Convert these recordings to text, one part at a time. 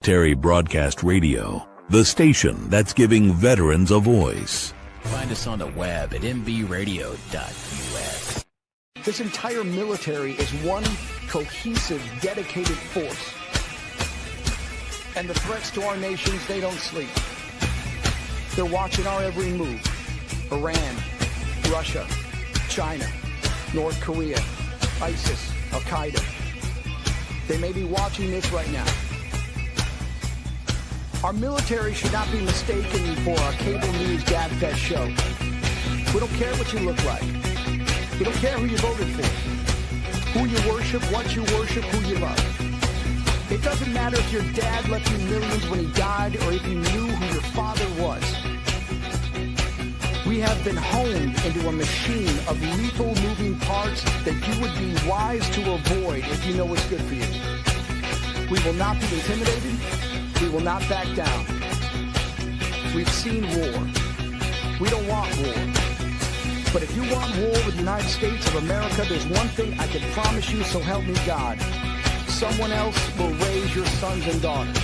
Military Broadcast Radio, the station that's giving veterans a voice. Find us on the web at mbradio.us. This entire military is one cohesive, dedicated force. And the threats to our nations, they don't sleep. They're watching our every move. Iran, Russia, China, North Korea, ISIS, Al-Qaeda. They may be watching this right now. Our military should not be mistaken for a cable news gabfest show. We don't care what you look like. We don't care who you voted for, who you worship, what you worship, who you love. It doesn't matter if your dad left you millions when he died or if you knew who your father was. We have been honed into a machine of lethal moving parts that you would be wise to avoid if you know what's good for you. We will not be intimidated. We will not back down. We've seen war. We don't want war. But if you want war with the United States of America, there's one thing I can promise you, so help me God. Someone else will raise your sons and daughters.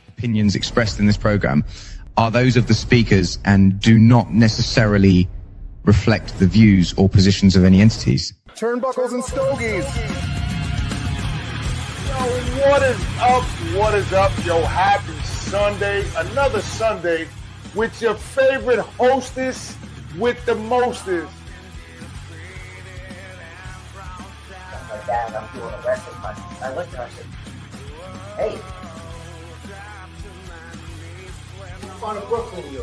Opinions expressed in this program are those of the speakers and do not necessarily reflect the views or positions of any entities. Turnbuckles and Stogies. Yo, what is up? What is up? Yo, happy Sunday. Another Sunday with your favorite hostess with the mostest. My dad, I'm doing a wrestling match. I looked at him and I said, hey, what part of Brooklyn are you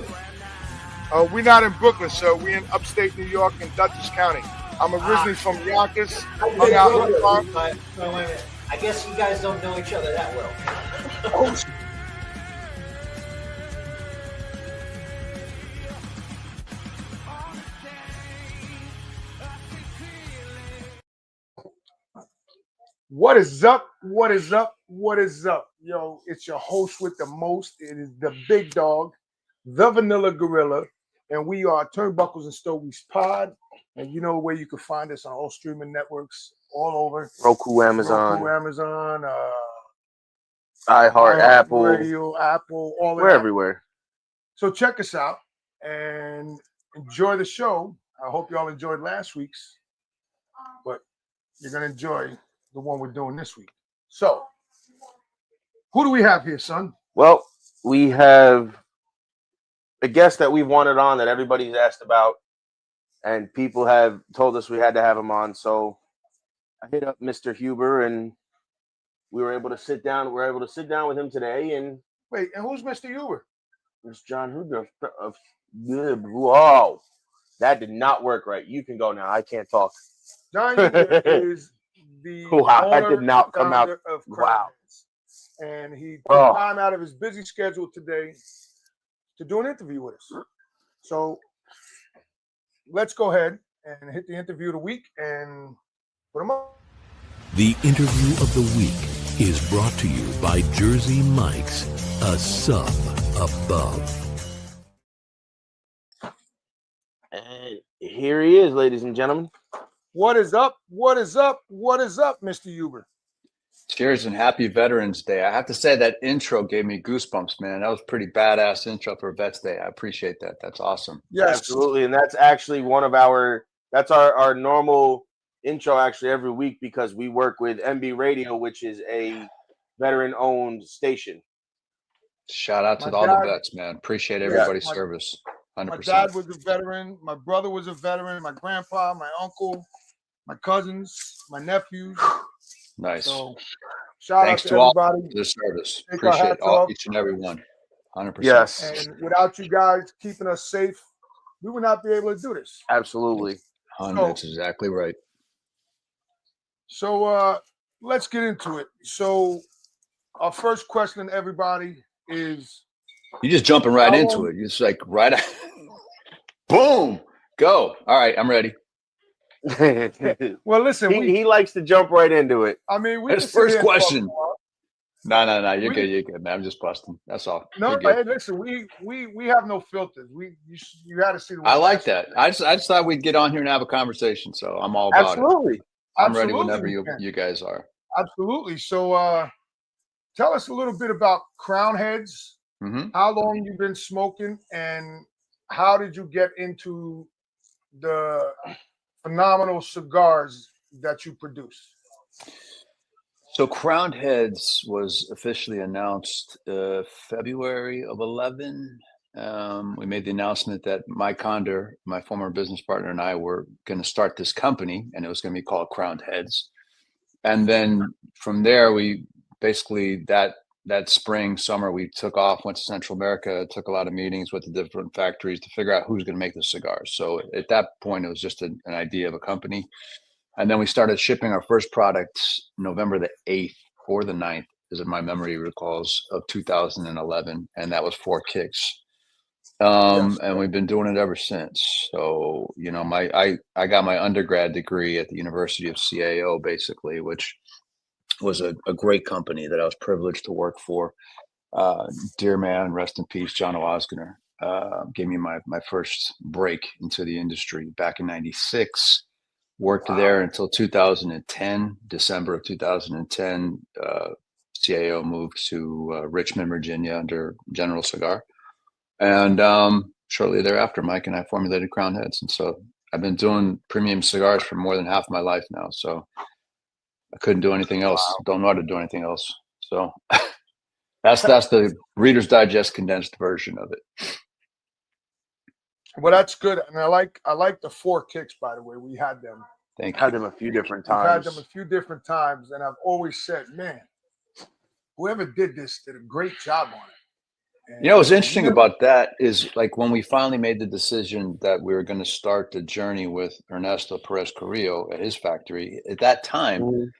in? We're not in Brooklyn, sir. We're in upstate New York in Dutchess County. I'm originally from Yonkers. Hung out in the farm. Wait a minute. I guess you guys don't know each other that well. What is up? What is up? What is up? Yo, it's your host with the most. It is the big dog, the Vanilla Gorilla, and we are Turnbuckles and Stogies Pod. And you know where you can find us on all streaming networks all over. Roku, Amazon, iHeart, Apple, Radio, Apple, all of we're that. everywhere. So check us out and enjoy the show. I hope y'all enjoyed last week's, but you're going to enjoy the one we're doing this week. So, who do we have here, son? Well, we have a guest that we've wanted on that everybody's asked about, and people have told us we had to have him on. So I hit up Mr. Huber, and we were able to sit down. We're able to sit down with him today. And Wait, and who's Mr. Huber? it's Jon Huber. Whoa, that did not work right. You can go now. I can't talk. Jon Huber is the Wow, that owner did not come out. of Wow. And he took time out of his busy schedule today to do an interview with us. So let's go ahead and hit the interview of the week and put him up. The interview of the week is brought to you by Jersey Mike's, a sub above. And here he is, ladies and gentlemen. What is up? What is up? What is up, Mr. Huber? Cheers and happy Veterans Day. I have to say that intro gave me goosebumps, man. That was pretty badass intro for Vets Day. I appreciate that. That's awesome. Yes. Absolutely. And that's actually that's our normal intro actually every week, because we work with MB Radio, which is a veteran-owned station. Shout out to My all dad- the vets, man. Appreciate everybody's my- service. 100%. My dad was a veteran. My brother was a veteran. My grandpa, my uncle, my cousins, my nephews. Nice. So shout Thanks out to all everybody. for the service. Take our Appreciate hats off. each and every one. 100%. Yes, And without you guys keeping us safe, we would not be able to do this. absolutely. That's exactly right. So let's get into it. So our first question to everybody is, You're just jumping right How into long- it. You're just like right boom. Go. All right, I'm ready. well, listen, he likes to jump right into it. I mean, we His can sit first here and talk question. a lot. No. You're good. You're good, man. I'm just busting. That's all. No, You're good. hey, listen, we have no filters. You had to see the way I like Pastor- that. I just thought we'd get on here and have a conversation. So I'm all about it. Absolutely. I'm ready Absolutely, whenever we you can. guys are. Absolutely. So tell us a little bit about Crown Heads, how long you've been smoking, and how did you get into the phenomenal cigars that you produce? So Crowned Heads was officially announced February of 11. We made the announcement that Mike Conder, my former business partner, and I were going to start this company, and it was going to be called Crowned Heads. And then from there, we basically that spring, summer, we took off, went to Central America, took a lot of meetings with the different factories to figure out who's going to make the cigars. So at that point, it was just an idea of a company. And then we started shipping our first products November the 8th or the 9th, as my memory recalls, of 2011. And that was 4 Kicks. And we've been doing it ever since. So, you know, I got my undergrad degree at the University of CAO, basically, which was a great company that I was privileged to work for. Dear man, rest in peace, John Osgoner, gave me my first break into the industry back in '96. Worked there until 2010, December of 2010. CAO moved to Richmond, Virginia, under General Cigar. And shortly thereafter, Mike and I formulated Crown Heads. And so I've been doing premium cigars for more than half my life now. So I couldn't do anything else. Don't know how to do anything else. So that's the Reader's Digest condensed version of it. Well, that's good. And I like the 4 Kicks, by the way. We had them. Had them a few different We've times. had them a few different times. And I've always said, man, whoever did this did a great job on it. And, you know, what's interesting about that is, like, when we finally made the decision that we were going to start the journey with Ernesto Perez Carrillo at his factory, at that time,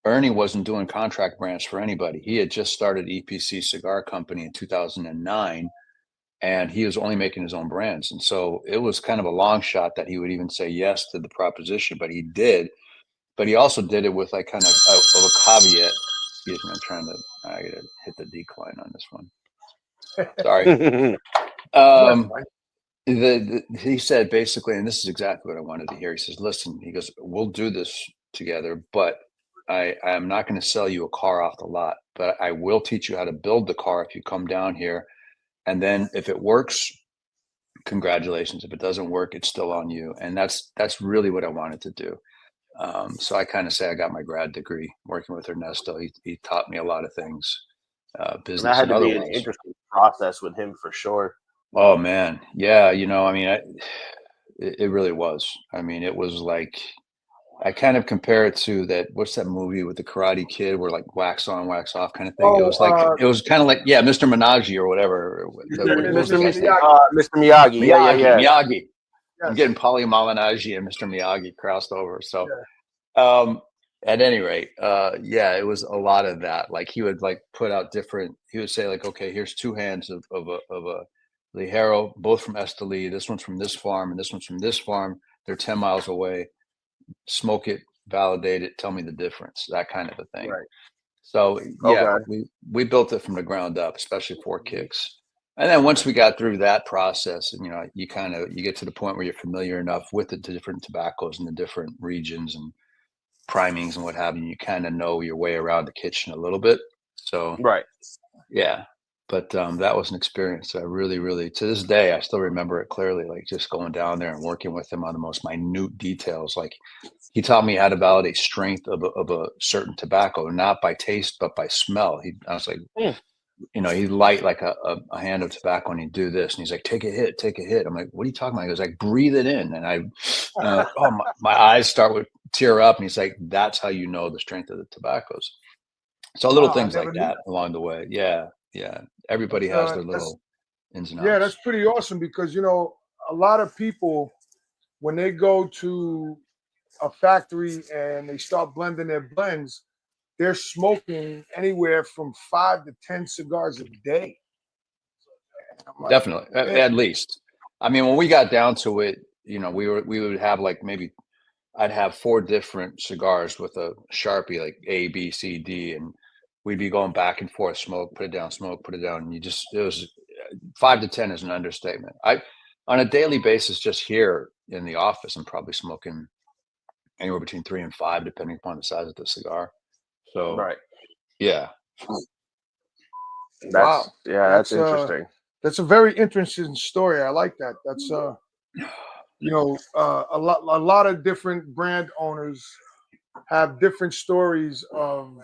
Ernie wasn't doing contract brands for anybody. He had just started EPC Cigar Company in 2009, and he was only making his own brands. And so it was kind of a long shot that he would even say yes to the proposition, but he did. But he also did it with, like, kind of a caveat. Excuse me, I gotta hit the decline on this one. Sorry. He said basically, and this is exactly what I wanted to hear. He says, listen, he goes, we'll do this together, but I'm not going to sell you a car off the lot, but I will teach you how to build the car if you come down here. And then if it works, congratulations. If it doesn't work, it's still on you. And that's really what I wanted to do. So I kind of say I got my grad degree working with Ernesto. He taught me a lot of things, business. That had and to be an otherwise. interesting process with him for sure. Oh man, yeah. You know, I mean, it really was. I mean, it was like, I kind of compare it to that. What's that movie with the Karate Kid, where, like, wax on, wax off kind of thing? It was like, it was kind of like, yeah, Mr. Minagi or whatever. Mr. Miyagi. Yeah. Miyagi. Yes. I'm getting Paulie Malignaggi and Mr. Miyagi crossed over. So, at any rate, yeah, it was a lot of that. Like, he would, like, put out different. He would say, like, okay, here's 2 hands of a Ligero, both from Esteli. This one's from this farm, and this one's from this farm. They're 10 miles away. Smoke it, validate it, tell me the difference. That kind of a thing. Right. So yeah, we built it from the ground up, especially 4 Kicks. And then once we got through that process, and, you know, you get to the point where you're familiar enough with the different tobaccos and the different regions and primings and what have you, you kind of know your way around the kitchen a little bit. So yeah. But that was an experience. I really, really, to this day, I still remember it clearly, like, just going down there and working with him on the most minute details. Like, he taught me how to validate strength of a certain tobacco, not by taste, but by smell. I was like, you know, he'd light like a hand of tobacco and he'd do this. And he's like, take a hit. I'm like, what are you talking about? He goes, like, breathe it in. And my eyes start to tear up. And he's like, that's how you know the strength of the tobaccos. So little things like that along the way. Yeah. Yeah. Everybody has their little ins and outs. Yeah, that's pretty awesome, because, you know, a lot of people, when they go to a factory and they start blending their blends, they're smoking anywhere from 5 to 10 cigars a day. Like, definitely, at least. I mean, when we got down to it, you know, we would have, like, maybe I'd have 4 different cigars with a Sharpie, like A, B, C, D, and we'd be going back and forth, smoke, put it down, smoke, put it down. And it was 5 to 10 is an understatement. On a daily basis, just here in the office, I'm probably smoking anywhere between 3 and 5, depending upon the size of the cigar. So, Right. yeah. That's interesting. That's a very interesting story. I like that. That's a lot of different brand owners have different stories of.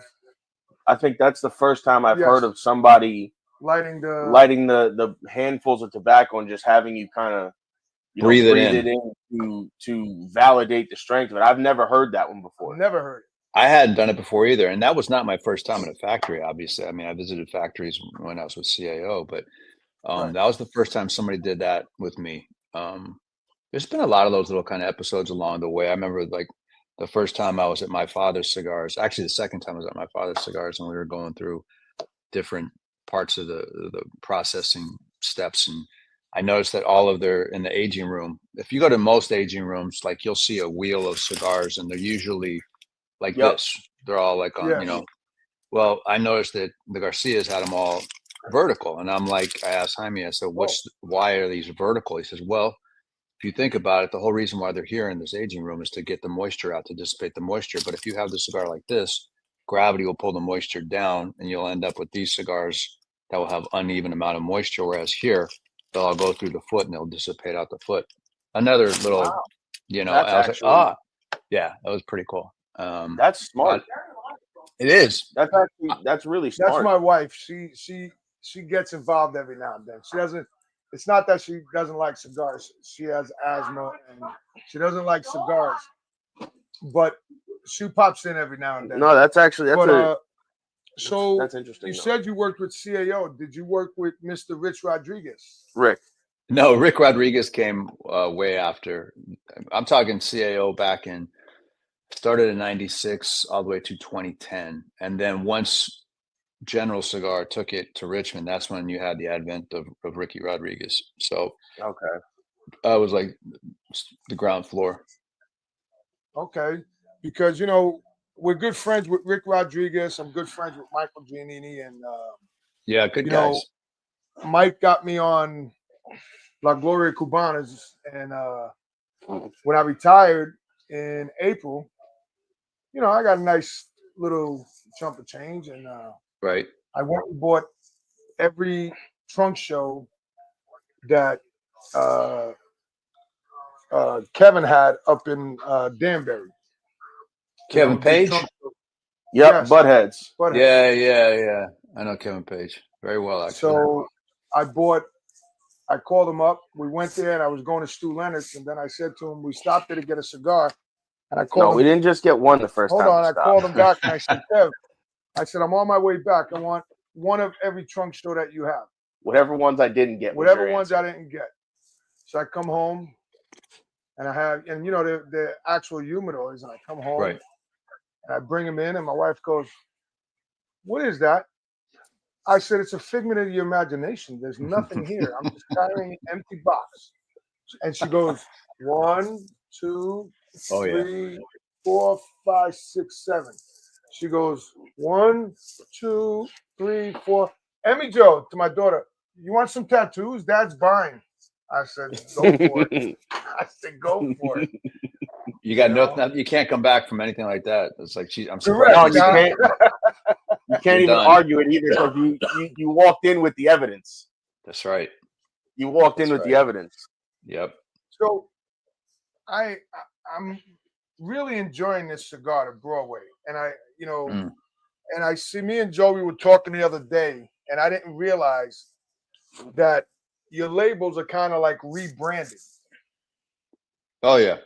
I think that's the first time I've heard of somebody lighting the handfuls of tobacco and just having you kind of breathe it in to validate the strength of it. I've never heard that one before. Never heard it. I hadn't done it before either, and that was not my first time in a factory. Obviously, I mean, I visited factories when I was with CAO, but that was the first time somebody did that with me. There's been a lot of those little kind of episodes along the way. I remember like the first time I was at my father's cigars. Actually, the second time I was at my father's cigars, and we were going through different parts of the processing steps, and I noticed that all of in the aging room. If you go to most aging rooms, like you'll see a wheel of cigars, and they're usually like this. They're all like on, Well, I noticed that the Garcias had them all vertical, and I'm like, I asked Jaime, I said, why are these vertical? He says, well, if you think about it, the whole reason why they're here in this aging room is to get the moisture out, to dissipate the moisture. But if you have the cigar like this, gravity will pull the moisture down, and you'll end up with these cigars that will have uneven amount of moisture. Whereas here, they'll all go through the foot and they'll dissipate out the foot. Another little, I was like, yeah, that was pretty cool. That's smart. It is. That's really smart. That's my wife. She gets involved every now and then. She doesn't. It's not that she doesn't like cigars. She has asthma and she doesn't like cigars, but she pops in every now and then. No, that's interesting. You said you worked with CAO. Did you work with Mr. Rich Rodriguez? Rick. No, Rick Rodriguez came way after. I'm talking CAO back in. Started in 96 all the way to 2010. And then once General Cigar took it to Richmond, that's when you had the advent of Ricky Rodriguez. So I was like the ground floor. Okay. Because, we're good friends with Rick Rodriguez. I'm good friends with Michael Giannini. And, good guys. Mike got me on La Gloria Cubanas. And when I retired in April, I got a nice little chunk of change, and right. I went and bought every trunk show that Kevin had up in Danbury. Kevin Page? Yep, yes. Buttheads. Yeah. I know Kevin Page very well, actually. So I called him up. We went there, and I was going to Stu Leonard's, and then I said to him, we stopped there to get a cigar. And I called him. We didn't just get one the first time. Hold on, I called him back and I said, Kev, I'm on my way back. I want one of every trunk show that you have. Whatever ones I didn't get. Whatever ones I didn't get. So I come home and I have, and the actual humidors, and I come home and I bring them in, and my wife goes, what is that? I said, it's a figment of your imagination. There's nothing here. I'm just carrying an empty box. And she goes, 1, 2, 3, 4, 5, 6, 7. She goes 1, 2, 3, 4. Emmy Joe, to my daughter, you want some tattoos? Dad's buying. I said, go for it. I said, go for it. You got nothing. You can't come back from anything like that. It's like I'm surprised. No, you can't even argue it either. So you walked in with the evidence. That's right. You walked in with the evidence. Yep. So I'm really enjoying this cigar, the Broadway, and and I see me and Joey were talking the other day, and I didn't realize that your labels are kind of like rebranded. Oh yeah,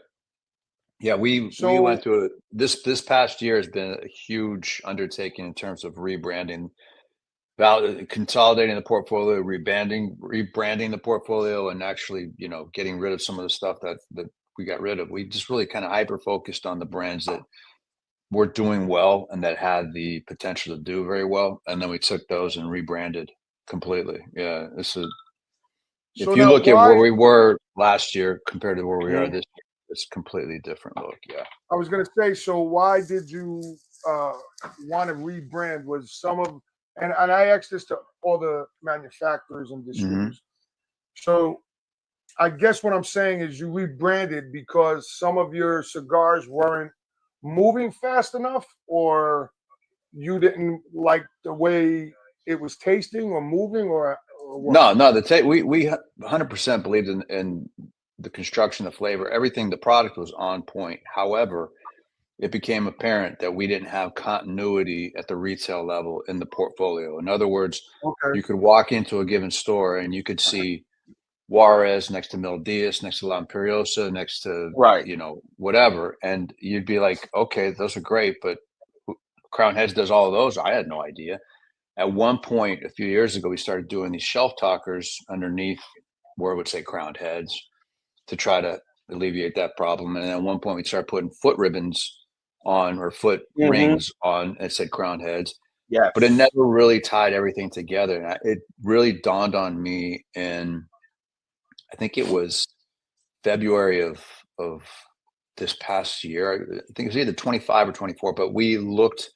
we went through it. This past year has been a huge undertaking in terms of rebranding, about consolidating the portfolio, rebranding the portfolio, and actually getting rid of some of the stuff that we got rid of. We just really kind of hyper focused on the brands that were doing well and that had the potential to do very well, and then we took those and rebranded completely. Yeah, if you look at where we were last year compared to where we are this year, it's a completely different look. Yeah, I was going to say, so why did you want to rebrand was some of, and I asked this to all the manufacturers and distributors. So I guess what I'm saying is you rebranded because some of your cigars weren't moving fast enough, or you didn't like the way it was tasting or moving, or what? No. We 100% believed in the construction, the flavor, everything. The product was on point. However, it became apparent that we didn't have continuity at the retail level in the portfolio. In other words, you could walk into a given store and you could see Juarez next to Mil Diaz, next to La Imperiosa, next to, whatever. And you'd be like, okay, those are great, but Crown Heads does all of those. I had no idea. At one point, a few years ago, we started doing these shelf talkers underneath where it would say Crown Heads to try to alleviate that problem. And at one point, we started putting foot ribbons on, or foot rings on, and it said Crown Heads. Yeah. But it never really tied everything together. And it really dawned on me in, I think it was February of this past year. I think it was either 25 or 24, but we looked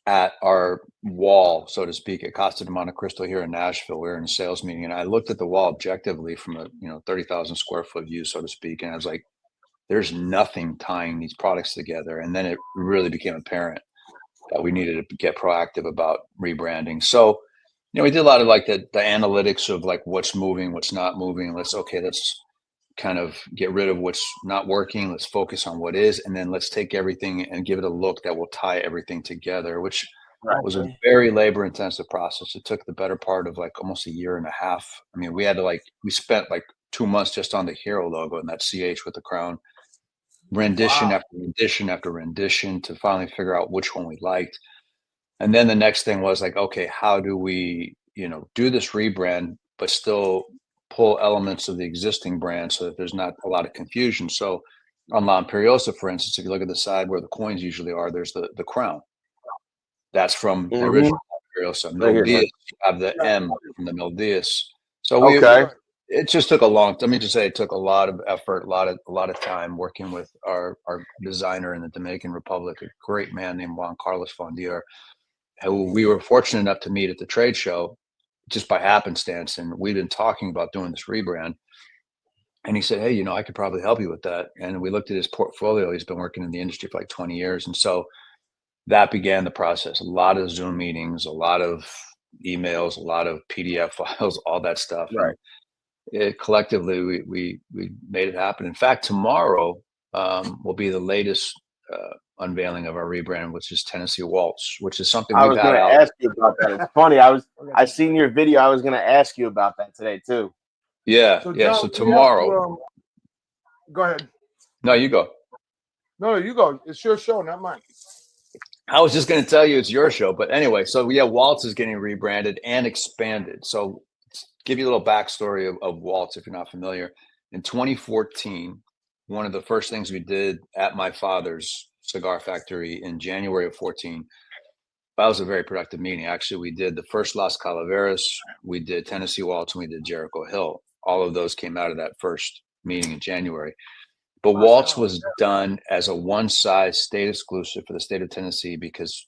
at our wall, so to speak, at Casa de Monte Cristo here in Nashville. We were in a sales meeting, and I looked at the wall objectively from a 30,000 square foot view, so to speak, and I was like, there's nothing tying these products together. And then it really became apparent that we needed to get proactive about rebranding. So, we did a lot of like the analytics of like what's moving, what's not moving. Let's kind of get rid of what's not working. Let's focus on what is, and then let's take everything and give it a look that will tie everything together, which was a very labor intensive process. It took the better part of like almost a year and a half. I mean, we spent like 2 months just on the hero logo and that CH with the crown, rendition after rendition after rendition, to finally figure out which one we liked. And then the next thing was like, okay, how do we, do this rebrand, but still pull elements of the existing brand so that there's not a lot of confusion. So on La Imperiosa, for instance, if you look at the side where the coins usually are, there's the crown. That's from the original Imperiosa. Mil Diaz, you have the M from the Mil Diaz. So it just took it took a lot of effort, a lot of time working with our designer in the Dominican Republic, a great man named Juan Carlos Fondier, who we were fortunate enough to meet at the trade show just by happenstance. And we'd been talking about doing this rebrand. And he said, hey, I could probably help you with that. And we looked at his portfolio. He's been working in the industry for like 20 years. And so that began the process. A lot of Zoom meetings, a lot of emails, a lot of PDF files, all that stuff. Right. Collectively, we made it happen. In fact, tomorrow will be the latest unveiling of our rebrand, which is Tennessee Waltz, which is something I was going to ask you about that. It's funny. I seen your video. I was going to ask you about that today too. Yeah. So, John, so tomorrow. Go ahead. No, you go. No, you go. It's your show, not mine. I was just going to tell you it's your show, but anyway. So Waltz is getting rebranded and expanded. So give you a little backstory of Waltz if you're not familiar. In 2014, one of the first things we did at my father's cigar factory in January of 14, that was a very productive meeting. Actually, we did the first Las Calaveras, we did Tennessee Waltz, and we did Jericho Hill. All of those came out of that first meeting in January. But Waltz was done as a one-size state exclusive for the state of Tennessee because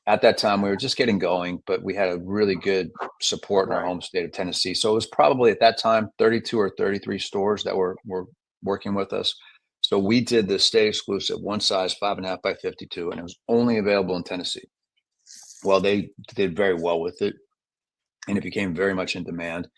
at that time we were just getting going, but we had a really good support in our home state of Tennessee. So it was probably at that time 32 or 33 stores that were working with us. So we did the state exclusive one size 5.5 by 52, and it was only available in Tennessee. Well, they did very well with it, and it became very much in demand.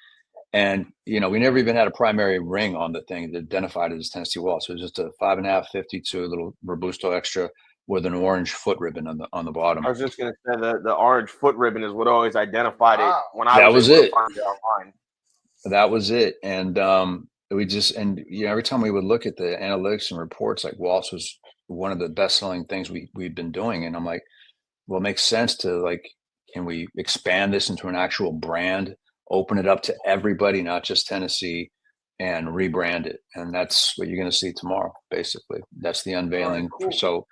And, we never even had a primary ring on the thing that identified it as Tennessee Waltz. So it was just a 5.5, 52 little Robusto extra with an orange foot ribbon on the bottom. I was just going to say the orange foot ribbon is what always identified it when I was able it. to find it online. That was it. And every time we would look at the analytics and reports, like Waltz was one of the best selling things we've been doing. And I'm like, well, it makes sense to can we expand this into an actual brand, open it up to everybody, not just Tennessee, and rebrand it. And that's what you're going to see tomorrow, basically. That's the unveiling. Cool. So,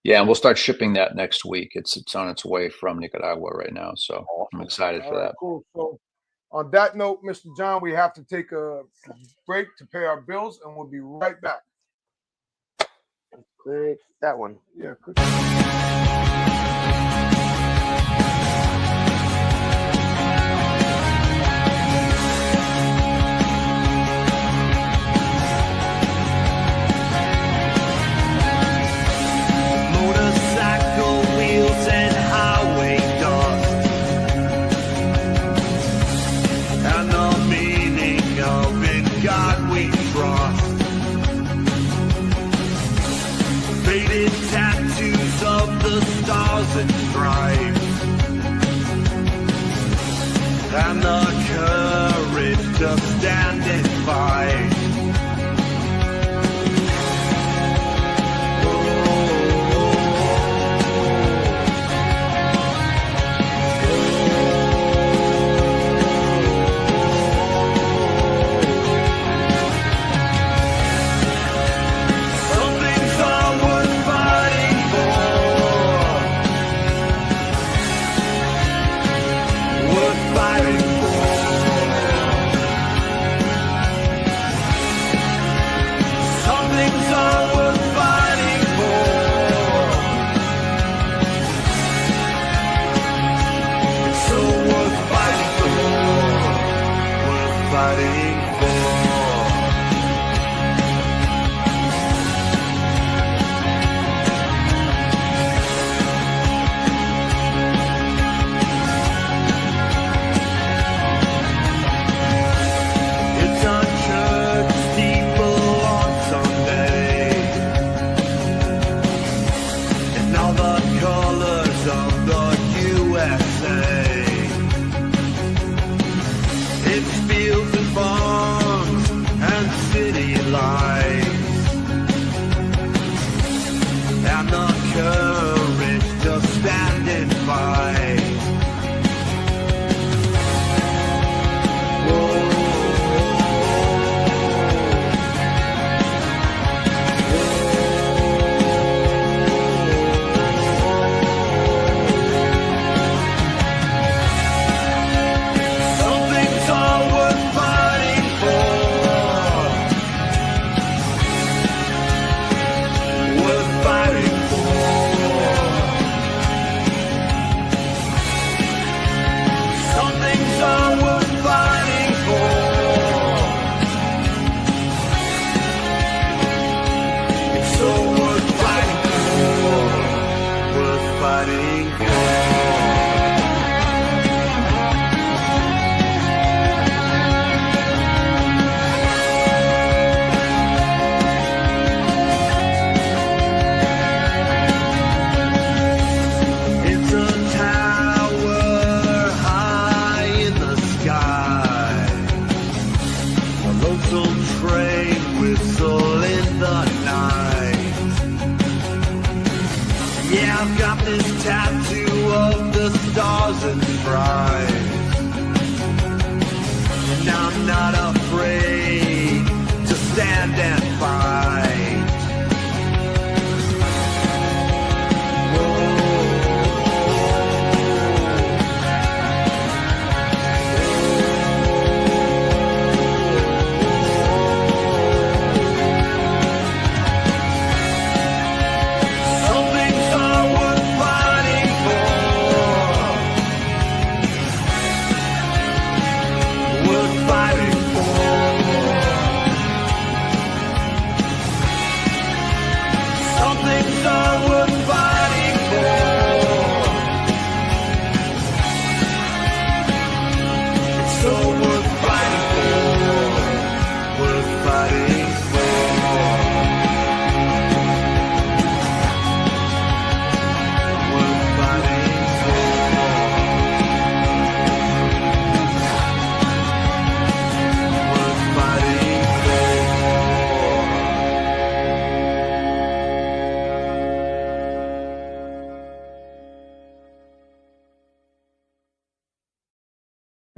and we'll start shipping that next week. It's on its way from Nicaragua right now. So I'm excited for that. Cool. So on that note, Mr. John, we have to take a break to pay our bills, and we'll be right back. Click that one. Yeah. and the courage to stand and fight.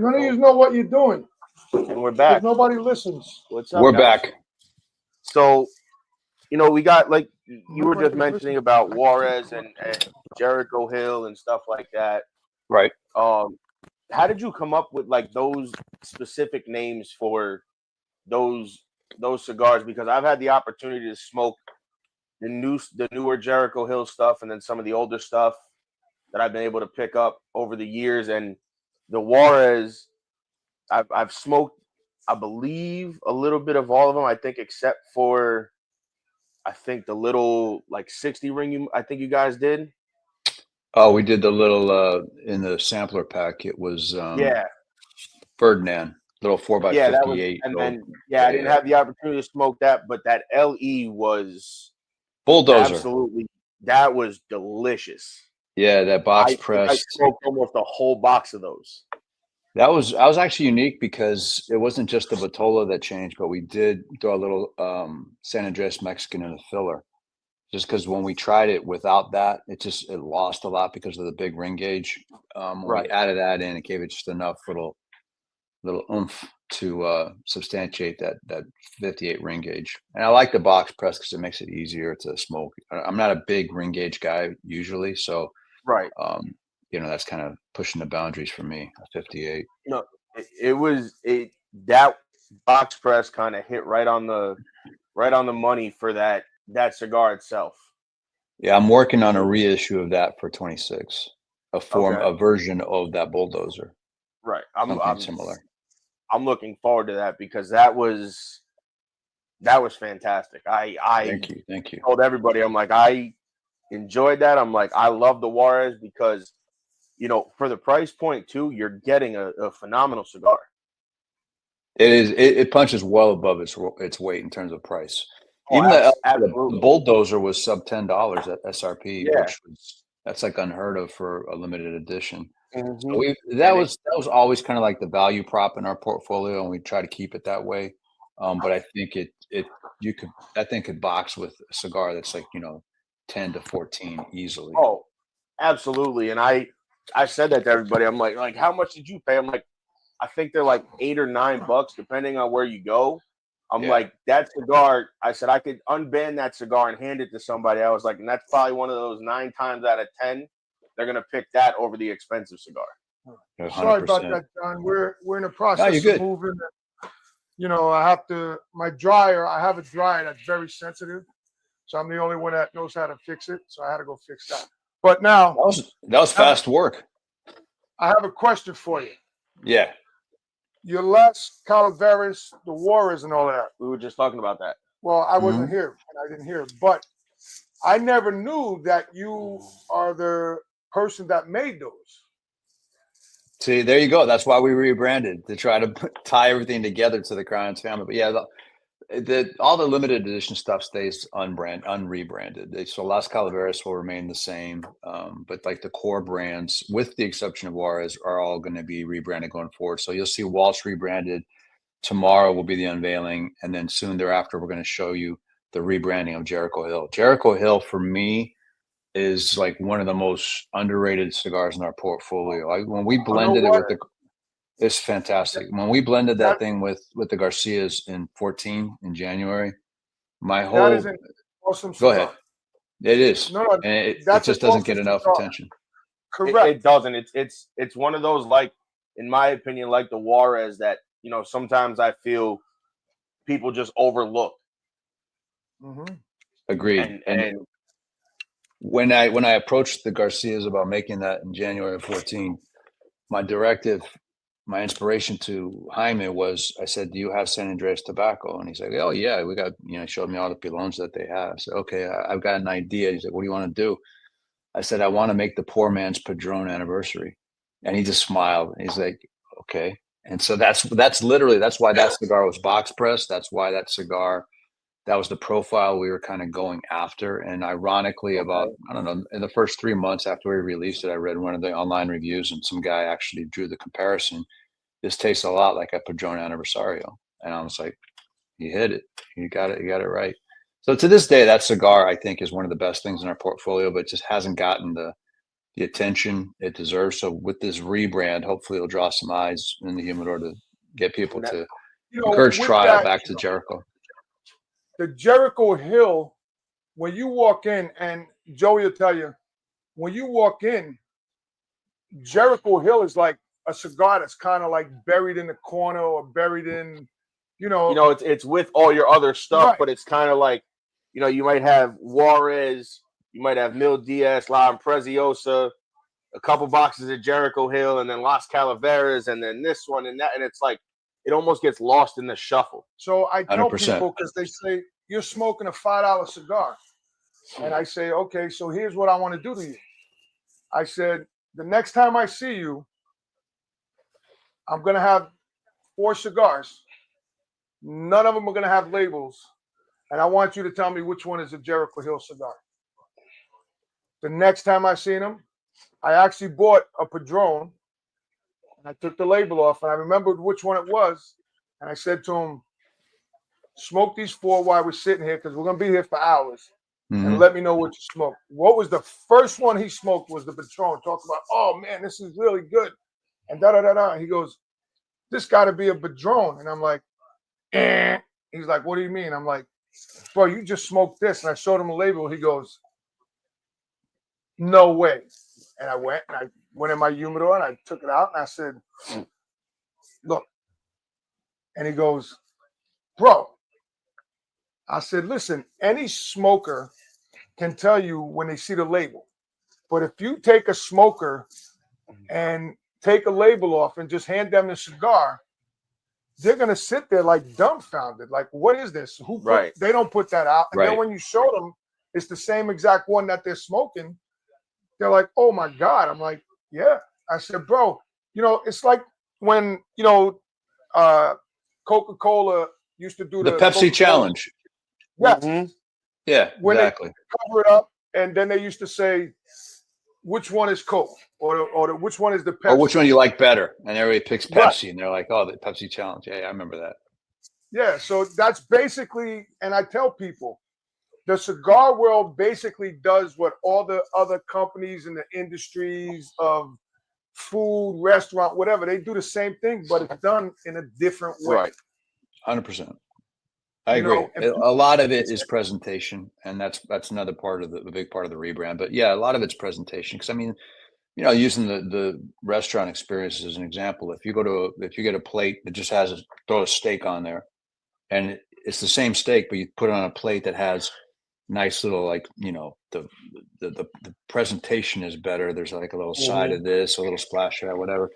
None of you know what you're doing. And we're back. Nobody listens. What's up? We're guys? back. So, we got, like you were just mentioning about Juarez and Jericho Hill and stuff like that. Right. How did you come up with like those specific names for those cigars? Because I've had the opportunity to smoke the newer Jericho Hill stuff and then some of the older stuff that I've been able to pick up over the years. And the Juarez, I've smoked, I believe, a little bit of all of them, I think, except for, I think, the little, like, 60 ring I think you guys did. Oh, we did the little, in the sampler pack, it was Ferdinand, little 4x58. Yeah, that was, and then, I didn't have the opportunity to smoke that, but that LE was bulldozer. Absolutely, that was delicious. Yeah, that box press. I smoked almost a whole box of those. I was actually unique because it wasn't just the Vitola that changed, but we did throw a little San Andreas Mexican in the filler. Just because when we tried it without that, it lost a lot because of the big ring gauge. When Right. we added that in, it gave it just enough little oomph to substantiate that 58 ring gauge. And I like the box press because it makes it easier to smoke. I'm not a big ring gauge guy usually, so Right. that's kind of pushing the boundaries for me. A 58. No, that box press kind of hit right on the money for that cigar itself. Yeah, I'm working on a reissue of that for 26. Okay. A version of that bulldozer. Right. Something similar. I'm looking forward to that because that was fantastic. Thank you. Told everybody, I'm like, I enjoyed that. I'm like, I love the Juarez because, for the price point too, you're getting a phenomenal cigar. It is. It punches well above its weight in terms of price. Oh, Even the absolutely. bulldozer was sub $10 at SRP, Yeah. that's like unheard of for a limited edition. Mm-hmm. So that was always kind of like the value prop in our portfolio, and we try to keep it that way. But I think that thing could box with a cigar that's like 10 to 14 easily. Oh, absolutely. And I said that to everybody. I'm like, how much did you pay? I'm like, I think they're like $8 or $9 depending on where you go. I'm like, that cigar, I said I could unband that cigar and hand it to somebody. I was like, and that's probably one of those 9 times out of 10, they're going to pick that over the expensive cigar. 100%. Sorry about that, John. We're in the process of moving. I have a dryer that's very sensitive. So I'm the only one that knows how to fix it. So I had to go fix that. But now that was fast work. I have a question for you. Yeah. Your Las Calaveras, the Juarez and all that. We were just talking about that. Well, I wasn't here and I didn't hear, but I never knew that you are the person that made those. See, there you go. That's why we rebranded, to try to tie everything together to the Crowns family. But yeah, all the limited edition stuff stays unrebranded. So Las Calaveras will remain the same, but like the core brands, with the exception of Juarez, are all going to be rebranded going forward. So you'll see Waltz rebranded. Tomorrow will be the unveiling, and then soon thereafter, we're going to show you the rebranding of Jericho Hill. Jericho Hill, for me, is like one of the most underrated cigars in our portfolio. When we blended it with it's fantastic. When we blended that thing with the Garcias in 14 in January, that is an awesome cigar. Go ahead. It is. No, and it just doesn't get enough attention. Correct. It doesn't. It's one of those, like, in my opinion, like the Juarez that, sometimes I feel people just overlook. Mm-hmm. Agreed. And when I approached the Garcias about making that in January of 14, my inspiration to Jaime was, I said, do you have San Andreas tobacco? And he's like, oh yeah, we got, he showed me all the pilons that they have. I said, okay, I've got an idea. He's like, what do you want to do? I said, I want to make the poor man's Padron anniversary. And he just smiled. He's like, okay. And so that's why that cigar was box pressed. That's why that was the profile we were kind of going after. And ironically, about, I don't know, in the first 3 months after we released it, I read one of the online reviews and some guy actually drew the comparison. This tastes a lot like a Padron Anniversario. And I was like, you hit it. You got it right. So to this day, that cigar, I think, is one of the best things in our portfolio, but it just hasn't gotten the attention it deserves. So with this rebrand, hopefully it'll draw some eyes in the humidor to get people to encourage trial back to Jericho. The Jericho Hill, when you walk in, and Joey will tell you, when you walk in, Jericho Hill is like a cigar that's kind of like buried in the corner or buried in, it's with all your other stuff, right. But it's kind of like, you might have Juarez, you might have Mil Diaz, La Imperiosa, a couple boxes of Jericho Hill, and then Las Calaveras, and then this one and that, and it's like it almost gets lost in the shuffle. So I tell 100%. people, because they say, you're smoking a $5 cigar. And I say, okay, so here's what I want to do to you. I said, the next time I see you, I'm going to have 4 cigars. None of them are going to have labels. And I want you to tell me which one is a Jericho Hill cigar. The next time I seen him, I actually bought a Padron And I took the label off, and I remembered which one it was. And I said to him, smoke these 4 while we're sitting here, because we're going to be here for hours. And let me know what you smoke. What was the first one he smoked was the Patron. Talked about, oh, man, this is really good. And da-da-da-da. He goes, this got to be a Padron. And I'm like, eh. He's like, what do you mean? I'm like, bro, you just smoked this. And I showed him a label. He goes, no way. And I went in my humidor and I took it out and I said, look. And he goes, bro. I said, listen, any smoker can tell you when they see the label. But if you take a smoker and take a label off and just hand them the cigar, they're going to sit there like dumbfounded. Like, what is this? They don't put that out. And then when you show them it's the same exact one that they're smoking, they're like, oh my God. I'm like, yeah. I said, bro, it's like when, Coca-Cola used to do the Pepsi challenge. Yes. Mm-hmm. Yeah, when exactly. They cover it up, and then they used to say, which one is Coke? Or which one is the Pepsi? Or which one you like better? And everybody picks Pepsi, and they're like, oh, the Pepsi challenge. Yeah, I remember that. Yeah, so that's basically, and I tell people, the cigar world basically does what all the other companies in the industries of food, restaurant, whatever, they do the same thing, but it's done in a different way. Right. 100%. I agree. A lot of it is presentation, and that's another part of the big part of the rebrand. But yeah, a lot of it's presentation. Because I mean, using the restaurant experience as an example, if you get a plate that just has throw a steak on there, and it's the same steak, but you put it on a plate that has nice little the presentation is better. There's like a little side of this, a little splash of that, whatever.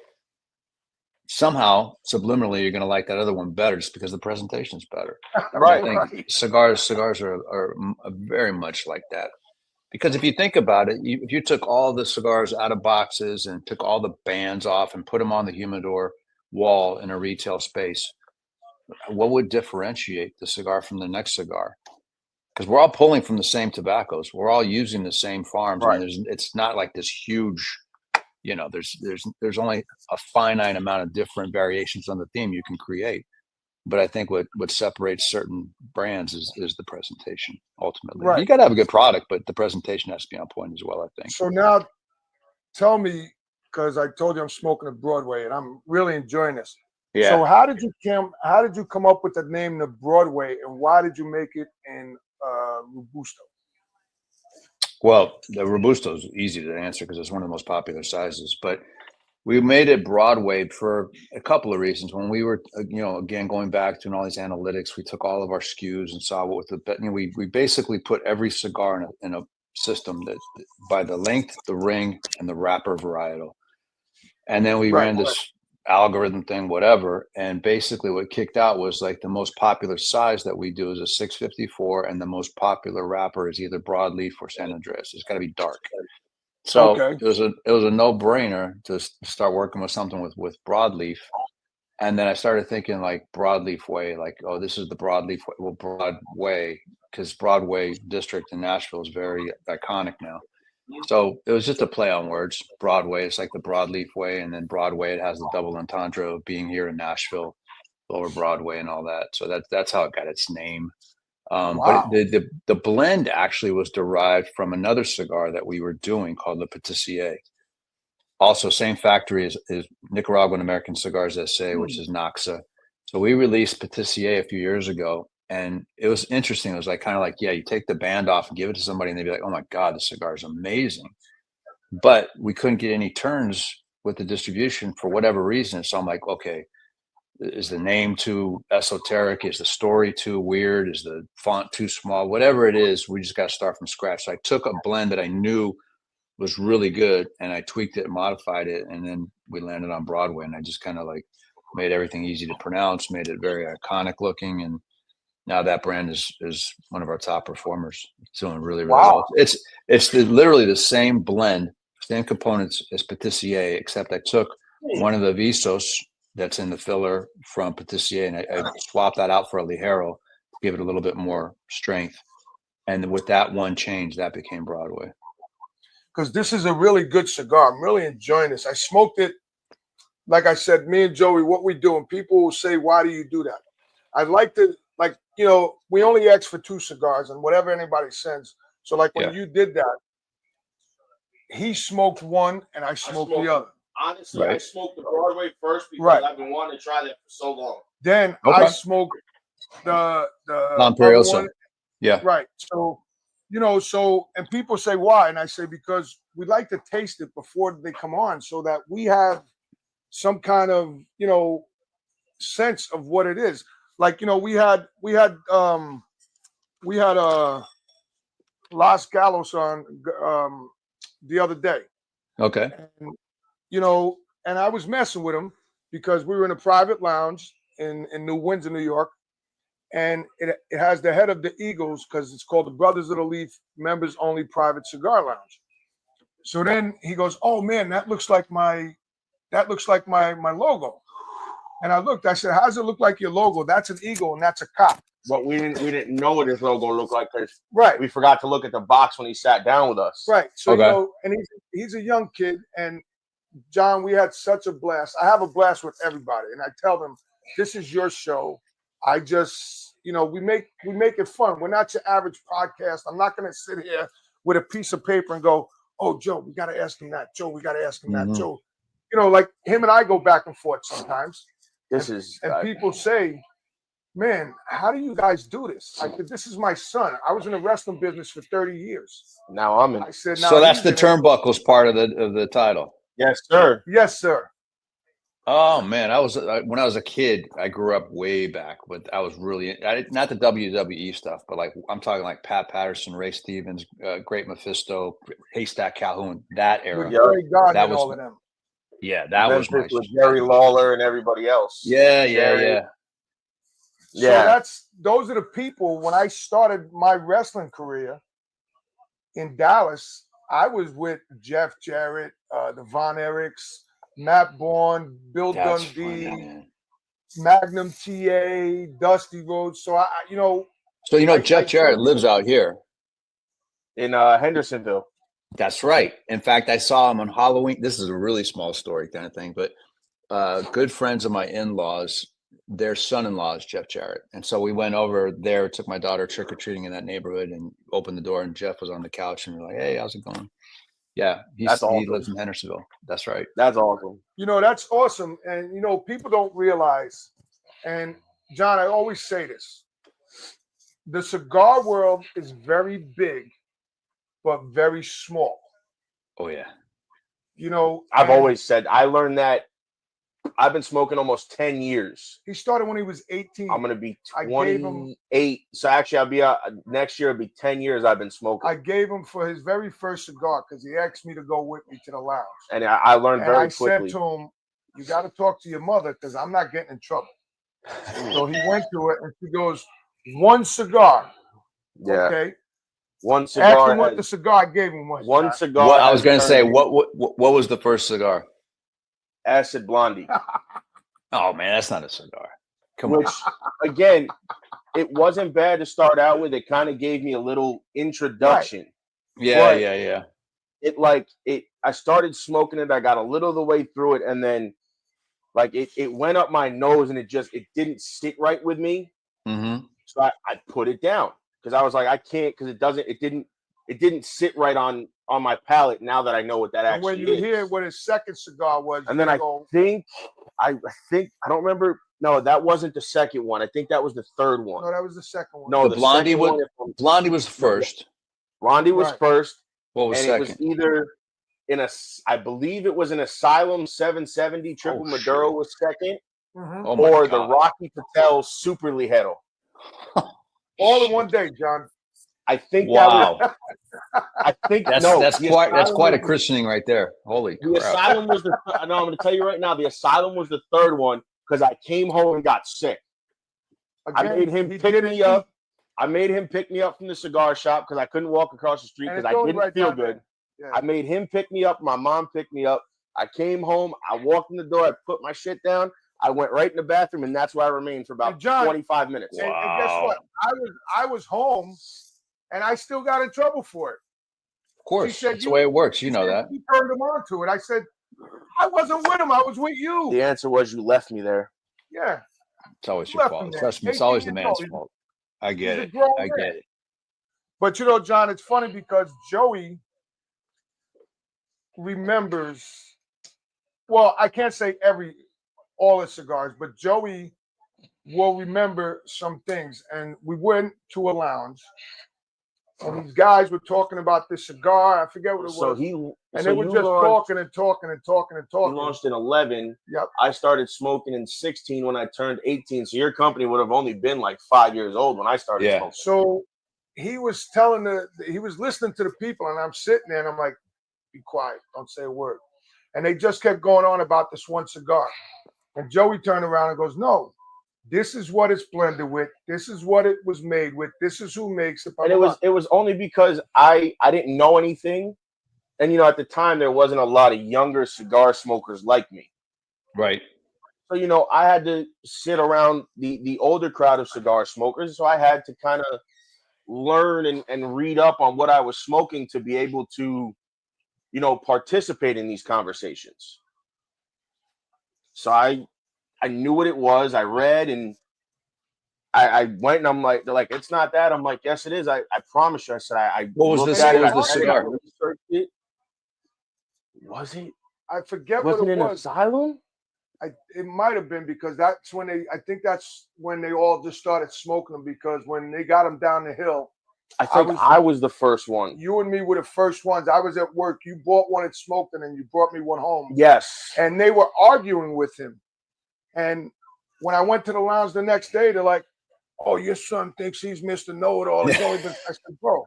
Somehow subliminally you're going to like that other one better just because the presentation is better. Right. I think cigars are very much like that, because if you think about it, if you took all the cigars out of boxes and took all the bands off and put them on the humidor wall in a retail space, what would differentiate the cigar from the next cigar? Because we're all pulling from the same tobaccos, we're all using the same farms. Right. I mean, it's not like this huge, there's only a finite amount of different variations on the theme you can create. But I think what separates certain brands is the presentation ultimately. Right. You got to have a good product, but the presentation has to be on point as well, I think. So now tell me, because I told you I'm smoking at Broadway and I'm really enjoying this. Yeah. So how did you come up with the name the Broadway, and why did you make it in Robusto? Well, the Robusto is easy to answer because it's one of the most popular sizes, but we made it Broadway for a couple of reasons. When we were, again, going back to all these analytics, we took all of our SKUs and saw what we basically put every cigar in a system that by the length, the ring, and the wrapper varietal. And then we ran this algorithm thing, whatever. And basically what kicked out was like the most popular size that we do is a 654. And the most popular wrapper is either broadleaf or San Andreas. It's got to be dark. So it was a no-brainer to start working with something with broadleaf. And then I started thinking like broadleaf way, like, oh, this is the broadleaf way. Well, Broadway, because Broadway district in Nashville is very iconic now. So it was just a play on words. Broadway, it's like the broadleaf way, and then Broadway, it has the double entendre of being here in Nashville, Lower Broadway, and all that. So that's how it got its name. But the blend actually was derived from another cigar that we were doing called the Patissier. Also, same factory as Nicaraguan American Cigars SA, which is Naxa. So we released Patissier a few years ago, and it was interesting. It was like kind of like, you take the band off and give it to somebody, and they'd be like, "Oh my God, the cigar is amazing!" But we couldn't get any turns with the distribution for whatever reason. So I'm like, okay, is the name too esoteric? Is the story too weird? Is the font too small? Whatever it is, we just got to start from scratch. So I took a blend that I knew was really good, and I tweaked it and modified it, and then we landed on Broadway, and I just kind of like made everything easy to pronounce, made it very iconic looking, and now that brand is one of our top performers. It's doing really, really well. It's literally the same blend, same components as Patissier, except I took one of the Visos that's in the filler from Patissier, and I swapped that out for a Ligero to give it a little bit more strength. And with that one change, that became Broadway. Because this is a really good cigar. I'm really enjoying this. I smoked it like I said, me and Joey, what we do, and people will say, why do you do that? I'd like to, like, you know, we only ask for 2 cigars and whatever anybody sends. So like when you did that, he smoked one and I smoked the other. Honestly, I smoked the Broadway first because I've been wanting to try that for so long. Then I smoked the Imperiosa. other one. Yeah. Right. So, you know, and people say why, and I say because we like to taste it before they come on, so that we have some kind of, you know, sense of what it is. Like, you know, we had Las Galos on the other day. Okay. And, you know, and I was messing with him because we were in a private lounge in New Windsor, New York. And it has the head of the Eagles because it's called the Brothers of the Leaf Members Only Private Cigar Lounge. So then he goes, "Oh man, that looks like my logo." And I looked. I said, "How does it look like your logo? That's an eagle and that's a cop." But we didn't know what his logo looked like because we forgot to look at the box when he sat down with us. Right. So you know, and he's a young kid, and John, we had such a blast. I have a blast with everybody, and I tell them, "This is your show. I just, you know, we make it fun. We're not your average podcast. I'm not going to sit here with a piece of paper and go, 'Oh, Joe, we got to ask him that. Joe, we got to ask him that. Joe.'" You know, like him and I go back and forth sometimes. And people say, "Man, how do you guys do this?" I said, "This is my son. I was in the wrestling business for 30 years. Now I'm in." I said, "So that's the turnbuckles part of the title." Yes, sir. Yes, sir. Oh man, when I was a kid, I grew up way back, but I was really not the WWE stuff, but like I'm talking like Pat Patterson, Ray Stevens, Great Mephisto, Haystack Calhoun, that era. That was all of them. Yeah, that was my with Jerry Lawler and everybody else. Yeah. So those are the people. When I started my wrestling career in Dallas, I was with Jeff Jarrett, the Von Erichs, Matt Bourne, Bill Dundee, Magnum TA, Dusty Rhodes. So Jeff Jarrett lives out here in Hendersonville. That's right. In fact, I saw him on Halloween. This is a really small story kind of thing, but good friends of my in-laws, their son-in-law is Jeff Jarrett. And so we went over there, took my daughter trick-or-treating in that neighborhood and opened the door, and Jeff was on the couch and we're like, "Hey, how's it going?" Yeah, he lives in Hendersonville. That's right. That's awesome. You know, that's awesome. And, you know, people don't realize, and John, I always say this, the cigar world is very big, but very small. Oh, yeah. You know, I've always said, I learned that. I've been smoking almost 10 years. He started when he was 18. I'm going to be 28. So actually, I'll be next year. It'll be 10 years I've been smoking. I gave him for his very first cigar because he asked me to go with me to the lounge. And I learned very quickly. I said to him, "You got to talk to your mother because I'm not getting in trouble." So he went to it and she goes, "1 cigar." Yeah. Okay. 1 cigar. Ask him what the cigar I gave him was. One cigar. What I was going to say, what was the first cigar? Acid Blondie. Oh man, that's not a cigar. Which again, it wasn't bad to start out with. It kind of gave me a little introduction. Right. Yeah. I started smoking it. I got a little of the way through it, and then it went up my nose, and it didn't sit right with me. Mm-hmm. So I put it down because I was like, I can't, because it didn't sit right on my palate. Now that I know what that actually is. When you hear what his second cigar was, and then I think I don't remember. No, that wasn't the second one. I think that was the third one. No, that was the second one. No, the Blondie was first. Blondie was first. What was second? It was either I believe it was an Asylum 770 Triple Maduro was second, or the Rocky Patel Super Ligero. All in one day, John. I think that's quite a christening right there. Holy crap. The Asylum was I'm going to tell you right now, the Asylum was the third one because I came home and got sick. Again, I made him pick me up. I made him pick me up from the cigar shop because I couldn't walk across the street because I didn't feel good. Yeah. I made him pick me up. My mom picked me up. I came home. I walked in the door. I put my shit down. I went right in the bathroom, and that's where I remained for about 25 minutes. And guess what? I was home, and I still got in trouble for it. Of course, that's the way it works. You know that. He turned him on to it. I said, I wasn't with him. I was with you. The answer was you left me there. Yeah. It's always You your left him fault. there. Trust me, it's 18 always the years man's old. fault. I get He's a it. grown I man. get it. But you know, John, it's funny because Joey remembers. Well, I can't say all his cigars, but Joey will remember some things. And we went to a lounge, and these guys were talking about this cigar. I forget what it was. They were just talking and talking and talking and talking. He launched in 11. Yep. I started smoking in 16 when I turned 18. So your company would have only been like 5 years old when I started smoking. So he was he was listening to the people, and I'm sitting there and I'm like, be quiet, don't say a word. And they just kept going on about this one cigar. And Joey turned around and goes, no, this is what it's blended with. This is what it was made with. This is who makes it. And it was only because I didn't know anything. And, you know, at the time, there wasn't a lot of younger cigar smokers like me. Right. So, you know, I had to sit around the older crowd of cigar smokers. So I had to kind of learn and read up on what I was smoking to be able to, you know, participate in these conversations. So I knew what it was. I read and I went and I'm like, they're like, it's not that. I'm like, yes, it is. I promise you. I said, I what was looked this? at What it, was the cigar? researched it. Was it? I forget Wasn't what it it was. Asylum? It might have been because that's when I think that's when they all just started smoking them, because when they got them down the hill. I think I was the first one. You and me were the first ones. I was at work. You bought one and smoked it, and you brought me one home. Yes. And they were arguing with him. And when I went to the lounge the next day, they're like, oh, your son thinks he's Mr. Know-It-All. It's only been, I said, bro.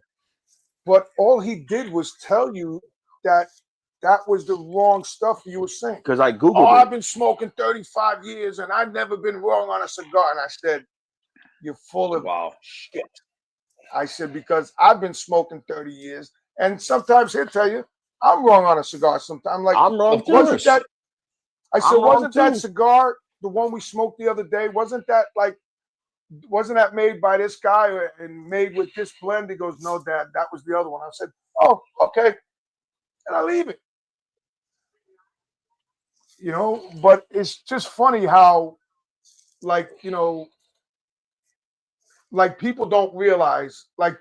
But all he did was tell you that was the wrong stuff you were saying. Because I Googled it. I've been smoking 35 years, and I've never been wrong on a cigar. And I said, you're full of shit. I said, because I've been smoking 30 years, and sometimes he'll tell you, I'm wrong on a cigar sometimes. Like, I'm wrong too. Wasn't that, I said, I'm wrong wasn't that too. cigar, the one we smoked the other day, wasn't that made by this guy and made with this blend? He goes, no, Dad, that was the other one. I said, oh, okay. And I leave it. You know, but it's just funny how, like, you know, like people don't realize, like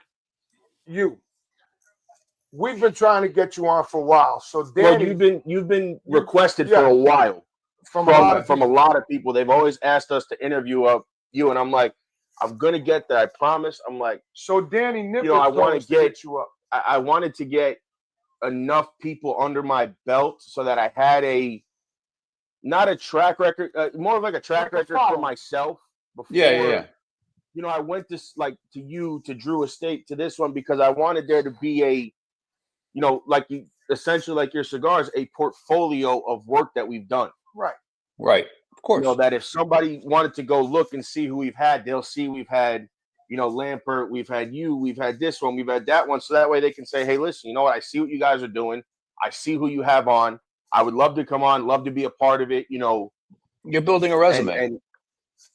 we've been trying to get you on for a while. So Danny, well, you've been requested for a while from a lot of people. They've always asked us to interview you, and I'm like, I'm gonna get there. I promise. I'm like, so Danny Nippert, you know, I want to get you up. I wanted to get enough people under my belt so that I had not a track record, more of like a track record for myself. Before, Yeah. You know, I went to to Drew Estate, to this one, because I wanted there to be a, you know, essentially like your cigars, a portfolio of work that we've done. Right. Of course. You know, that if somebody wanted to go look and see who we've had, they'll see we've had, you know, Lampert, we've had we've had this one, we've had that one. So that way they can say, hey, listen, you know what? I see what you guys are doing. I see who you have on. I would love to come on, love to be a part of it. You know, you're building a resume. And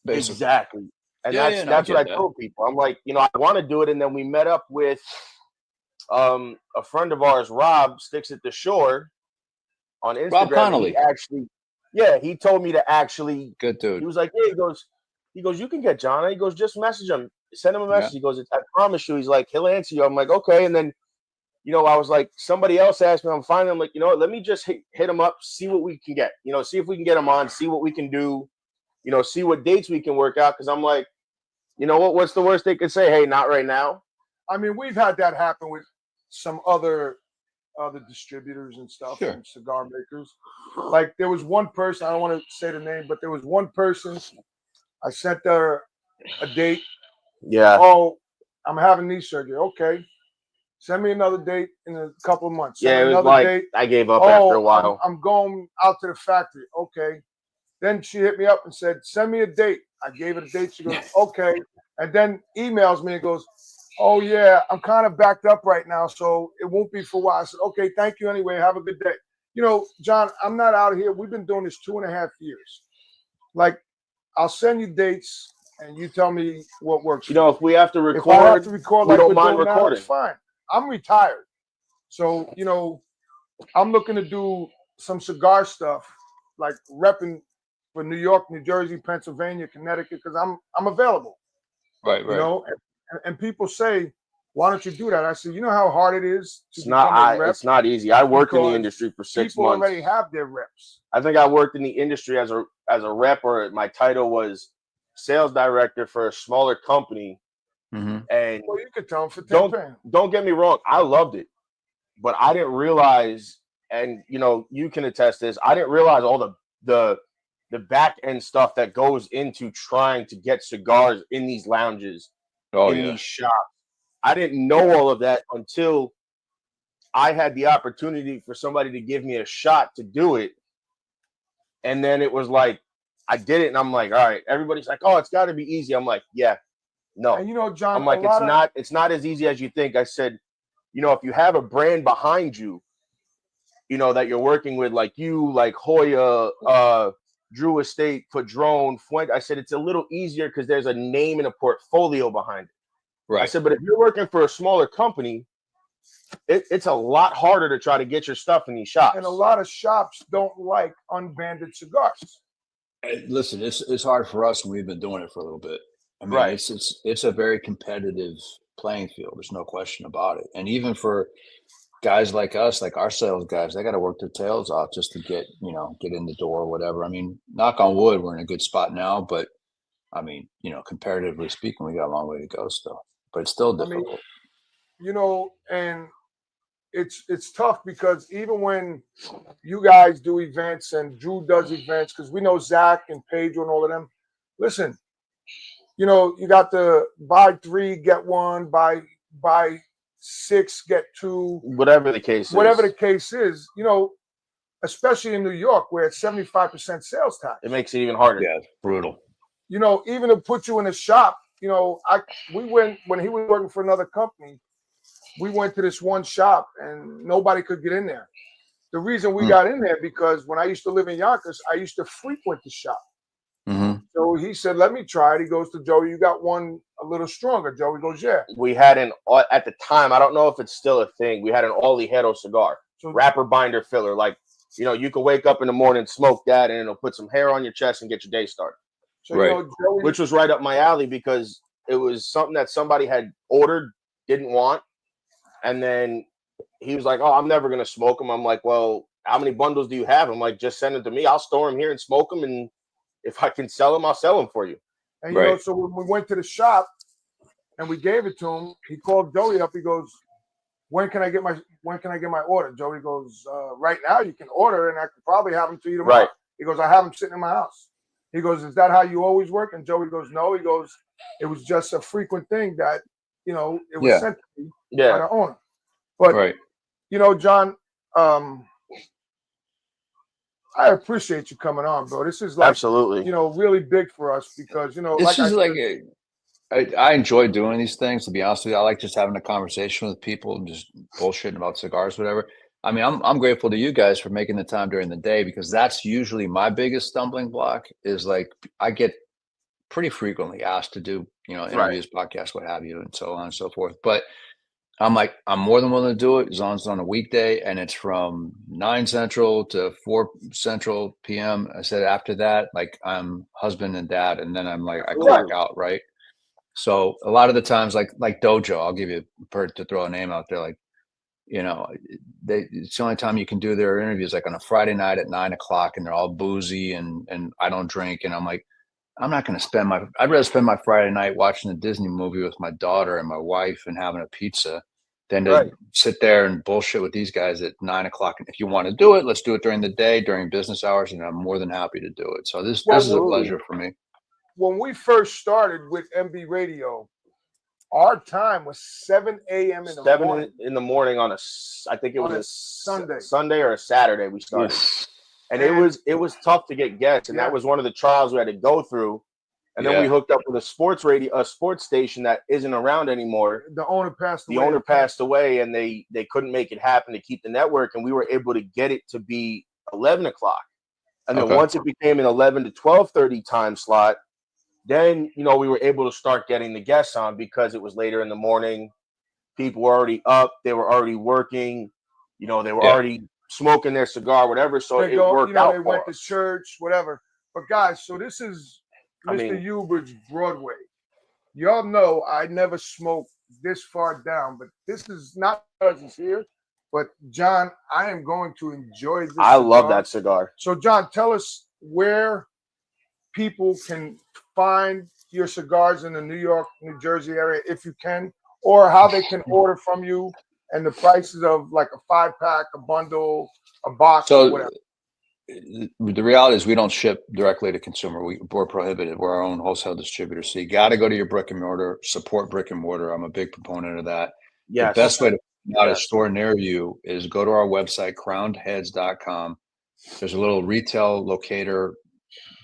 basically. Exactly. And that's what I told people. I'm like, you know, I want to do it. And then we met up with a friend of ours, Rob, Sticks at the Shore, on Instagram. Rob Connolly. He told me to actually. Good dude. He was like, yeah, he goes, you can get John. He goes, just message him. Send him a message. Yeah. He goes, I promise you. He's like, he'll answer you. I'm like, okay. And then, you know, I was like, somebody else asked me, I'm like, you know what, let me just hit him up, see what we can get. You know, see if we can get him on, see what we can do, you know, see what dates we can work out. Because I'm like, you know what, what's the worst they could say? Hey, not right now. I mean, we've had that happen with some other distributors and stuff, and cigar makers. Like, there was one person, I don't want to say the name, but there was one person, I sent her a date. Yeah. Oh, I'm having knee surgery. Okay. Send me another date in a couple of months. It was like, date. I gave up after a while. I'm going out to the factory. Okay. Then she hit me up and said, send me a date. I gave her a date. She goes, okay. And then emails me and goes, oh, yeah, I'm kind of backed up right now, so it won't be for a while. I said, okay, thank you anyway. Have a good day. You know, John, I'm not out of here. We've been doing this 2.5 years. Like, I'll send you dates, and you tell me what works. You know, if we have to record, if I have to record we like don't we're mind doing recording. now, it's fine. I'm retired. So, you know, I'm looking to do some cigar stuff, like repping for New York, New Jersey, Pennsylvania, Connecticut, because I'm available. Right. You know, and people say, why don't you do that? I said, you know how hard it is to It's become a rep? It's not easy. I worked in the Because industry for 6 people months. already have their reps. I think I worked in the industry as a rep, or my title was sales director for a smaller company. Mm-hmm. And Well, you could tell them for 10 pounds. Don't get me wrong, I loved it, but I didn't realize, and you know, you can attest this, I didn't realize all the back end stuff that goes into trying to get cigars in these lounges, these shops. I didn't know all of that until I had the opportunity for somebody to give me a shot to do it. And then it was like, I did it, and I'm like, all right, everybody's like, oh, it's got to be easy. I'm like, yeah, no. And you know, John, I'm like, it's not as easy as you think. I said, you know, if you have a brand behind you, you know, that you're working with, like you, like Hoya, Drew Estate, Padron, Fuente, I said, it's a little easier because there's a name and a portfolio behind it. Right. I said, but if you're working for a smaller company, it's a lot harder to try to get your stuff in these shops. And a lot of shops don't like unbanded cigars. Listen, it's hard for us, and we've been doing it for a little bit. I mean, Right. it's a very competitive playing field. There's no question about it. And even for guys like us, like our sales guys, they got to work their tails off just to get in the door or whatever. I mean, knock on wood, we're in a good spot now, but I mean, you know, comparatively speaking, we got a long way to go still, but it's still difficult. I mean, you know, and it's tough because even when you guys do events and Drew does events, because we know Zach and Pedro and all of them, listen, you know, you got the buy 3, get 1, buy 6, get 2. Whatever the case is, you know, especially in New York where it's 75% sales tax. It makes it even harder. Yeah, it's brutal. You know, even to put you in a shop, you know, we went when he was working for another company. We went to this one shop and nobody could get in there. The reason we got in there because when I used to live in Yonkers, I used to frequent the shop. Mm-hmm. So he said, "Let me try it." He goes to Joey, "You got one a little stronger." Joey goes, "Yeah." We had at the time, I don't know if it's still a thing, we had an all ligero cigar, wrapper binder filler. Like, you know, you can wake up in the morning, smoke that, and it'll put some hair on your chest and get your day started. So, right. You know, Joey, which was right up my alley because it was something that somebody had ordered, didn't want. And then he was like, "Oh, I'm never going to smoke them." I'm like, "Well, how many bundles do you have?" I'm like, "Just send them to me. I'll store them here and smoke them. And if I can sell them, I'll sell them for you." And, you know, so when we went to the shop and we gave it to him, he called Joey up. He goes, when can I get my order? Joey goes, "Right now you can order and I can probably have them to you tomorrow." Right. He goes, "I have them sitting in my house." He goes, "Is that how you always work?" And Joey goes, "No." He goes, "It was just a frequent thing that, you know, it was sent to me by the owner." But, you know, John, I appreciate you coming on, bro. This is like, absolutely, you know, really big for us because, you know, this is I enjoy doing these things, to be honest with you. I like just having a conversation with people and just bullshitting about cigars, whatever. I mean, I'm grateful to you guys for making the time during the day because that's usually my biggest stumbling block is like I get pretty frequently asked to do, you know, interviews, podcasts, what have you, and so on and so forth. But I'm like, I'm more than willing to do it as long as it's on a weekday and it's from 9 Central to 4 Central PM. I said after that, like I'm husband and dad, and then I'm like I clock out, right? So a lot of the times, like Dojo, I'll give you to throw a name out there, like, you know, it's the only time you can do their interviews, like on a Friday night at 9 o'clock, and they're all boozy and I don't drink, and I'm like, I'm not going to I'd rather spend my Friday night watching a Disney movie with my daughter and my wife and having a pizza than to sit there and bullshit with these guys at 9 o'clock. And if you want to do it, let's do it during the day, during business hours, and I'm more than happy to do it. So this is a pleasure for me. When we first started with MB Radio, our time was 7 a.m. in the morning. 7 in the morning on I think it was a Sunday or a Saturday we started. And it was tough to get guests, and that was one of the trials we had to go through. And then we hooked up with a sports station that isn't around anymore. The owner passed away. The owner passed away, and they couldn't make it happen to keep the network, and we were able to get it to be 11 o'clock. And then once it became an 11 to 12:30 time slot, then, you know, we were able to start getting the guests on because it was later in the morning. People were already up. They were already working. You know, they were already smoking their cigar, whatever. So They it go, worked you know, out they for went to us. church, whatever. But guys, so this is I Mr. mean- Huber's Broadway. Y'all know I never smoked this far down, but this is not because it's here. But John, I am going to enjoy this. I love cigar. that cigar. So, John, tell us where people can find your cigars in the New York, New Jersey area, if you can, or how they can order from you, and the prices of like a 5-pack, a bundle, a box, or So whatever. the reality is we don't ship directly to consumer. We're prohibited. We're our own wholesale distributor. So you got to go to your brick and mortar, support brick and mortar. I'm a big proponent of that. Yes. The best way to find out a Yes. store near you is go to our website, crownedheads.com. There's a little retail locator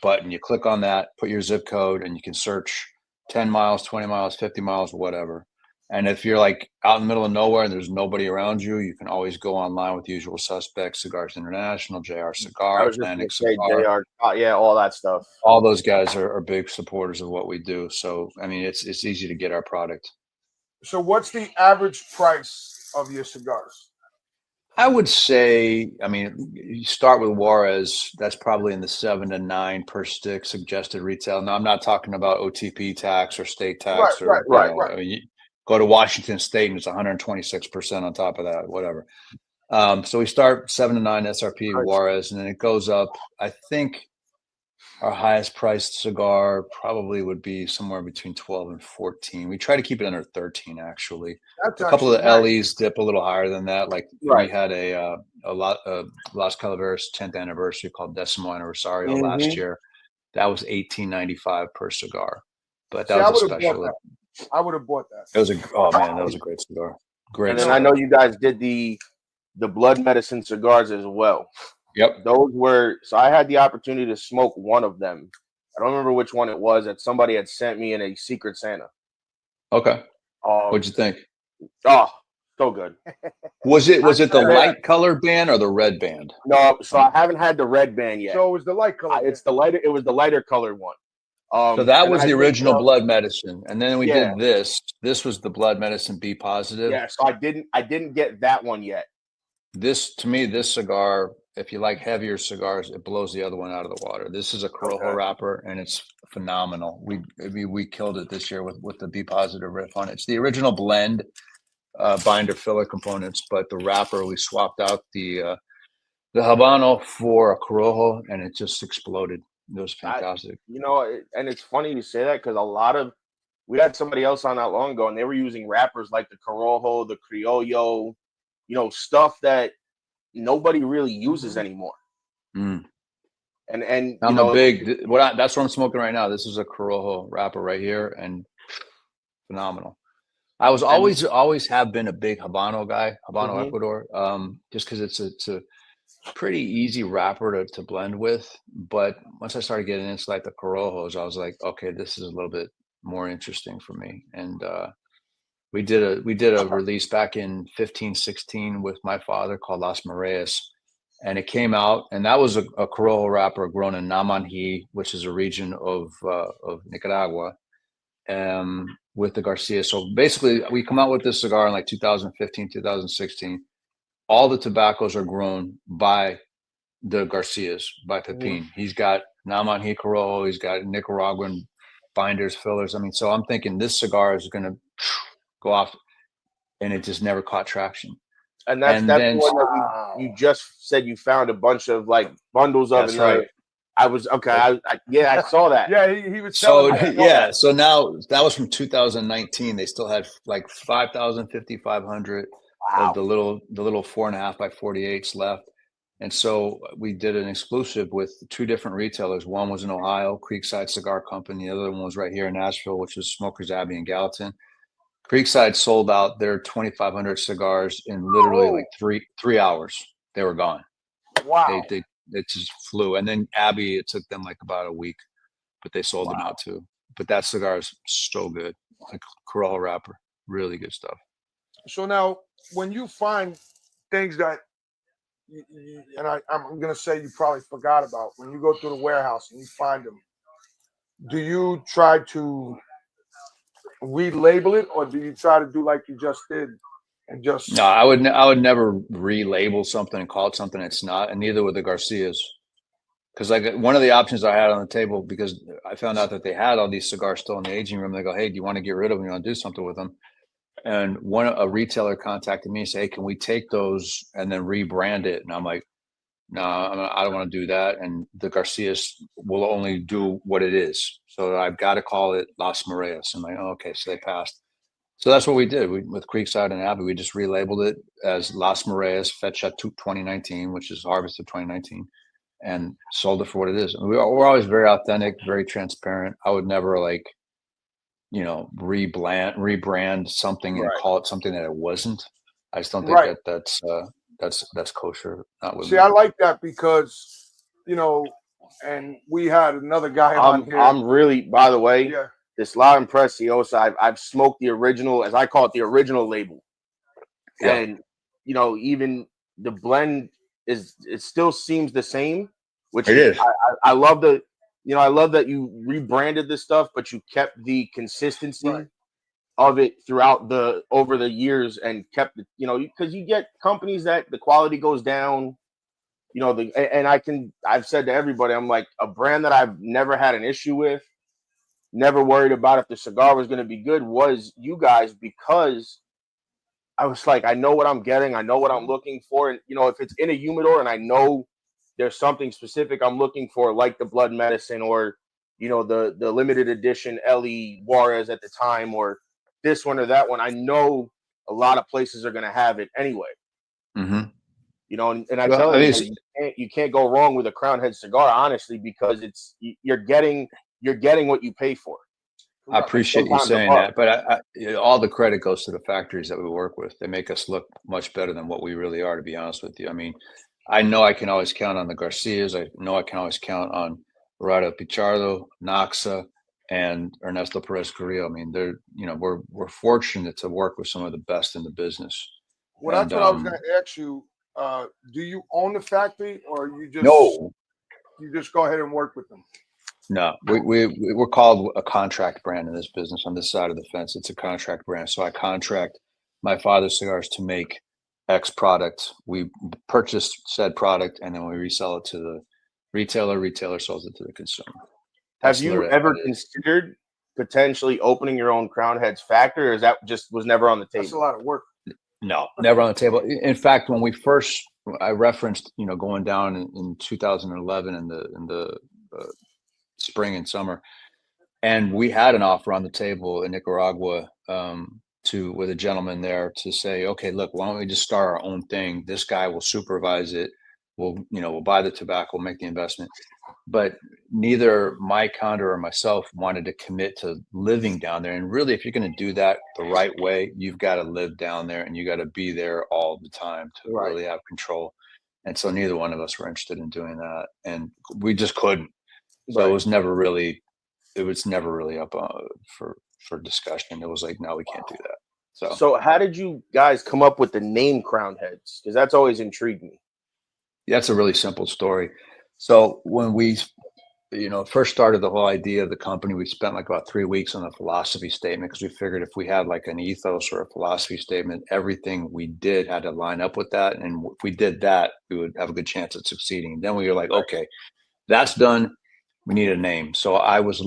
button. You click on that, put your zip code, and you can search 10 miles, 20 miles, 50 miles, whatever. And if you're like out in the middle of nowhere and there's nobody around you, you can always go online with the usual suspects, Cigars International, JR I Cigar, was just gonna Atlantic say Cigar. JR, yeah, all that stuff. All those guys are big supporters of what we do. So, I mean, it's easy to get our product. So, what's the average price of your cigars? I would say, I mean, you start with Juarez, that's probably in the 7 to 9 per stick suggested retail. Now, I'm not talking about OTP tax or state tax Right. I mean, you go to Washington State and it's 126% on top of that, whatever. So we start 7 to 9 SRP Juarez, and then it goes up. I think our highest priced cigar probably would be somewhere between 12 and 14. We try to keep it under 13, actually. That's A couple of the actually LEs dip a little higher than that. Like we had a Las Calaveras 10th anniversary called Decimo Aniversario last year. That was $18.95 per cigar, but that was a special. I would have bought that. It was that was a great cigar. Great. And then cigar. I know you guys did the blood medicine cigars as well. Yep. Those were, so I had the opportunity to smoke one of them. I don't remember which one it was that somebody had sent me in a Secret Santa. Okay. What'd you think? Oh, so good. Was it the light color band or the red band? No, so I haven't had the red band yet. So it was the light color. It's the lighter. It was the lighter colored one. So that was the original blood medicine, and then we did this. This was the blood medicine B positive. Yeah. So I didn't get that one yet. This, to me, this cigar, if you like heavier cigars, it blows the other one out of the water. This is a Corojo wrapper, and it's phenomenal. We killed it this year with the B positive riff on it. It's the original blend, binder filler components, but the wrapper, we swapped out the Habano for a Corojo, and it just exploded. It was fantastic. And it's funny you say that because we had somebody else on not long ago, and they were using wrappers like the Corojo, the Criollo, stuff that nobody really uses anymore. And I'm a big that's what I'm smoking right now. This is a Corojo wrapper right here, and phenomenal. I was always have been a big Habano guy, Habano Ecuador, just because it's a pretty easy wrapper to blend with. But once I started getting into like the Corojos, I was like, okay, this is a little bit more interesting for me. And we did a release back in 15-16 with my father called Las Mareas, and it came out, and that was a Corojo wrapper grown in Namanji, which is a region of Nicaragua, with the Garcia. So basically, we come out with this cigar in like 2015, 2016. All the tobaccos are grown by the Garcias, by Pepin. He's got Namanji Corojo, he's got Nicaraguan binders, fillers. I mean, so I'm thinking this cigar is going to go off, and it just never caught traction. And that's the one that you just said you found a bunch of like bundles of. That's right. I was okay. I saw that. Yeah, he was so telling So now that was from 2019. They still had like 5,000, 5,500 of the little 4.5 by 48s left. And so we did an exclusive with 2 different retailers. One was in Ohio, Creekside Cigar Company. The other one was right here in Nashville, which was Smokers Abbey and Gallatin. Creekside sold out their 2,500 cigars in literally like three hours. They were gone. Wow. They just flew. And then Abbey, it took them like about a week, but they sold them out too. But that cigar is so good. Like Corojo wrapper, really good stuff. So now, when you find things that, and I'm going to say you probably forgot about, when you go through the warehouse and you find them, do you try to relabel it, or do you try to do like you just did and just No, I would never relabel something and call it something it's not, and neither would the Garcias. Because like one of the options I had on the table, because I found out that they had all these cigars still in the aging room. They go, "Hey, do you want to get rid of them? You want to do something with them?" And a retailer contacted me and said, "Hey, can we take those and then rebrand it?" And I'm like, "No, I don't want to do that." And the Garcias will only do what it is. So I've got to call it Las Mareas. I'm like, oh, okay, so they passed. So that's what we did. With Creekside and Abbey, we just relabeled it as Las Mareas Fetchet 2019, which is Harvest of 2019, and sold it for what it is. And we're always very authentic, very transparent. I would never rebrand something and call it something that it wasn't. I just don't think that's kosher. Not with see, me. I like that because, and we had another guy on here. I'm really, by the way, Yeah. this La Imperiosa, I've smoked the original, as I call it, the original label. Yeah. And, even the blend it still seems the same, which It is. I love I love that you rebranded this stuff, but you kept the consistency of it throughout over the years and kept it, because you get companies that the quality goes down, I've said to everybody, I'm like, a brand that I've never had an issue with, never worried about if the cigar was going to be good, was you guys, because I was like, I know what I'm getting. I know what I'm looking for. And, if it's in a humidor and I know there's something specific I'm looking for, like the Blood Medicine or, the limited edition Ellie Juarez at the time, or this one or that one, I know a lot of places are going to have it anyway. Mm-hmm. And I tell you, you can't go wrong with a Crown Head cigar, honestly, because you're getting what you pay for. I appreciate you saying that, but all the credit goes to the factories that we work with. They make us look much better than what we really are, to be honest with you. I mean, I know I can always count on the Garcias. I know I can always count on Dorado Pichardo, Naxa, and Ernesto Perez Carrillo. I mean, we're fortunate to work with some of the best in the business. Well, that's what I was going to ask you. Do you own the factory, or you just go ahead and work with them? No, we're called a contract brand in this business. On this side of the fence, it's a contract brand. So I contract my father's cigars to make X product. We purchase said product, and then we resell it to the retailer. Retailer sells it to the consumer. Have you ever considered potentially opening your own Crown Heads factory, or is that just was never on the table? That's a lot of work. No, never on the table. In fact, when I referenced, going down in 2011 in the spring and summer, and we had an offer on the table in Nicaragua with a gentleman there to say, okay, look, why don't we just start our own thing? This guy will supervise it. We'll buy the tobacco, we'll make the investment. But neither Mike Condor or myself wanted to commit to living down there. And really, if you're going to do that the right way, you've got to live down there and you got to be there all the time to really have control. And so neither one of us were interested in doing that, and we just couldn't. So it was never really up for discussion. It was like, no, we can't do that. So how did you guys come up with the name Crown Heads? Because that's always intrigued me. That's a really simple story. So when we, first started the whole idea of the company, we spent like about 3 weeks on a philosophy statement, because we figured if we had like an ethos or a philosophy statement, everything we did had to line up with that. And if we did that, we would have a good chance at succeeding. And then we were like, okay, that's done. We need a name. So I was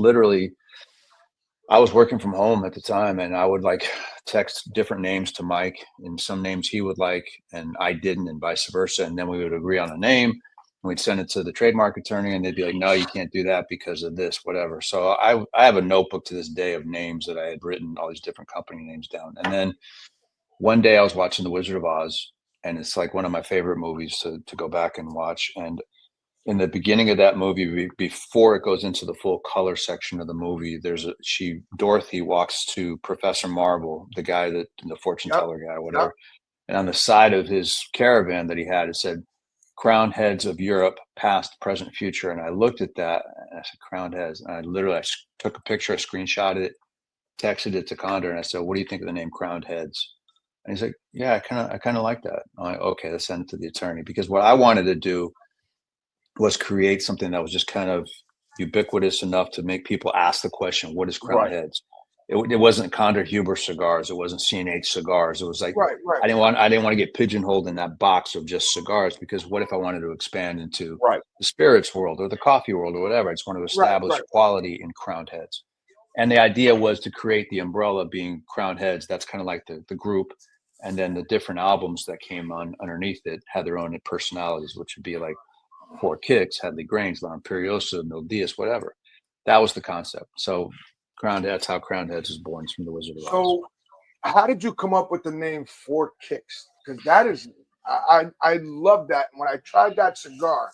working from home at the time, and I would like text different names to Mike, and some names he would like and I didn't, and vice versa. And then we would agree on a name, and we'd send it to the trademark attorney, and they'd be like, no, you can't do that because of this, whatever. So I have a notebook to this day of names that I had written all these different company names down. And then one day I was watching The Wizard of Oz, and it's like one of my favorite movies to go back and watch. And in the beginning of that movie, before it goes into the full color section of the movie, Dorothy walks to Professor Marvel, the guy the fortune teller guy, whatever. And on the side of his caravan that he had, it said, Crown Heads of Europe, past, present, future. And I looked at that and I said, Crown Heads. And I took a picture, I screenshotted it, texted it to Condor, and I said, what do you think of the name Crown Heads? And he's like, yeah, I kind of like that. I'm like, okay, let's send it to the attorney, because what I wanted to do was create something that was just kind of ubiquitous enough to make people ask the question, what is Crown Heads? it wasn't Condor Huber cigars. It wasn't CNH cigars. It was like, Right. I didn't want to get pigeonholed in that box of just cigars, because what if I wanted to expand into the spirits world or the coffee world or whatever? I just wanted to establish quality in crowned heads. And the idea was to create the umbrella being crowned heads. That's kind of like the group. And then the different albums that came on underneath it had their own personalities, which would be like Four Kicks, Hadley Grange, La Imperiosa, Mil Diaz, whatever. That was the concept. So that's how Crowned Heads was born, from the Wizard of Oz. So how did you come up with the name Four Kicks? Because that is, I love that. When I tried that cigar,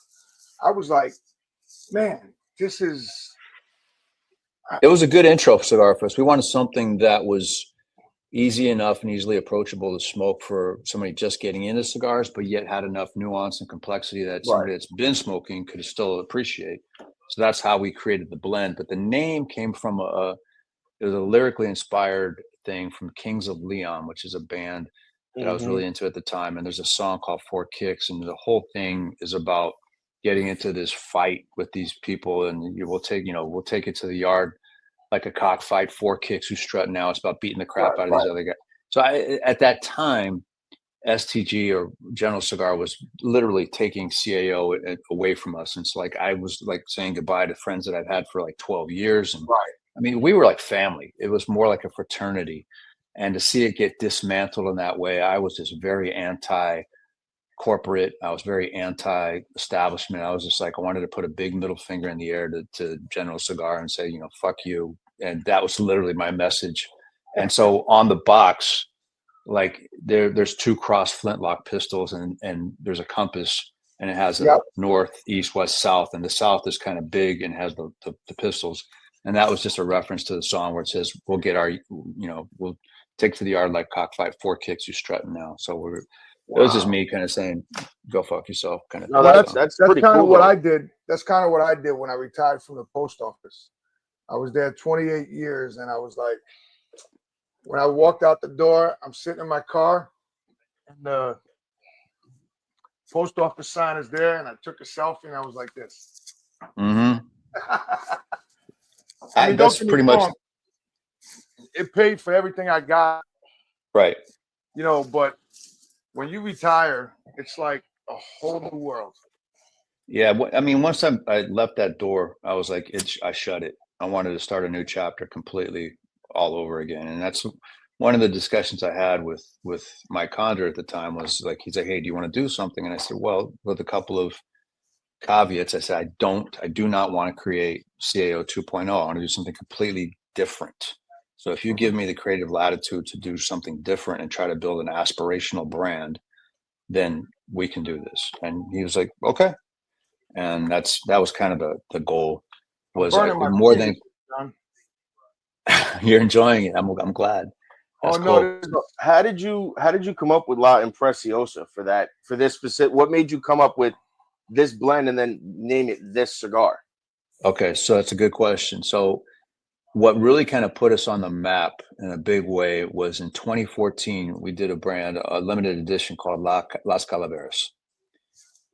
I was like, man, this is. It was a good intro cigar for us. We wanted something that was easy enough and easily approachable to smoke for somebody just getting into cigars, but yet had enough nuance and complexity that somebody that's been smoking could still appreciate. So that's how we created the blend. But the name came from it was a lyrically inspired thing from Kings of Leon, which is a band that I was really into at the time. And there's a song called Four Kicks, and the whole thing is about getting into this fight with these people, and we'll take it to the yard like a cockfight. Four kicks who strut now. It's about beating the crap out of these other guys. So at that time, STG or General Cigar was literally taking CAO away from us. And it's like I was like saying goodbye to friends that I've had for like 12 years. And I mean, we were like family. It was more like a fraternity. And to see it get dismantled in that way, I was just very anti-corporate. I was very anti-establishment. I was just like, I wanted to put a big middle finger in the air to General Cigar and say, fuck you. And that was literally my message. And so on the box, like there's two cross flintlock pistols, and there's a compass, and it has a north, east, west, south, and the south is kind of big and has the pistols. And that was just a reference to the song where it says, we'll get our, we'll take to the yard like cockfight, four kicks, you strutting now. So it was just me kind of saying, go fuck yourself kind of. No, that's pretty kind of what I did. That's kind of what I did when I retired from the post office. I was there 28 years, and I was like, when I walked out the door, I'm sitting in my car, and the post office sign is there, and I took a selfie, and I was like this. Mm-hmm. I mean, that's pretty much. It paid for everything I got. Right. But when you retire, it's like a whole new world. Yeah. I mean, once I left that door, I was like, I shut it. I wanted to start a new chapter completely all over again. And that's one of the discussions I had with Mike Condor at the time. Was like, he's like, hey, do you want to do something? And I said, well, with a couple of caveats, I said, I do not want to create CAO 2.0. I want to do something completely different. So if you give me the creative latitude to do something different and try to build an aspirational brand, then we can do this. And he was like, okay. And that was kind of the goal. Was more than you're enjoying it. I'm glad. That's cool. How did you come up with La Imperiosa for this specific? What made you come up with this blend and then name it this cigar? Okay, so that's a good question. So what really kind of put us on the map in a big way was in 2014, we did a limited edition called Las Calaveras.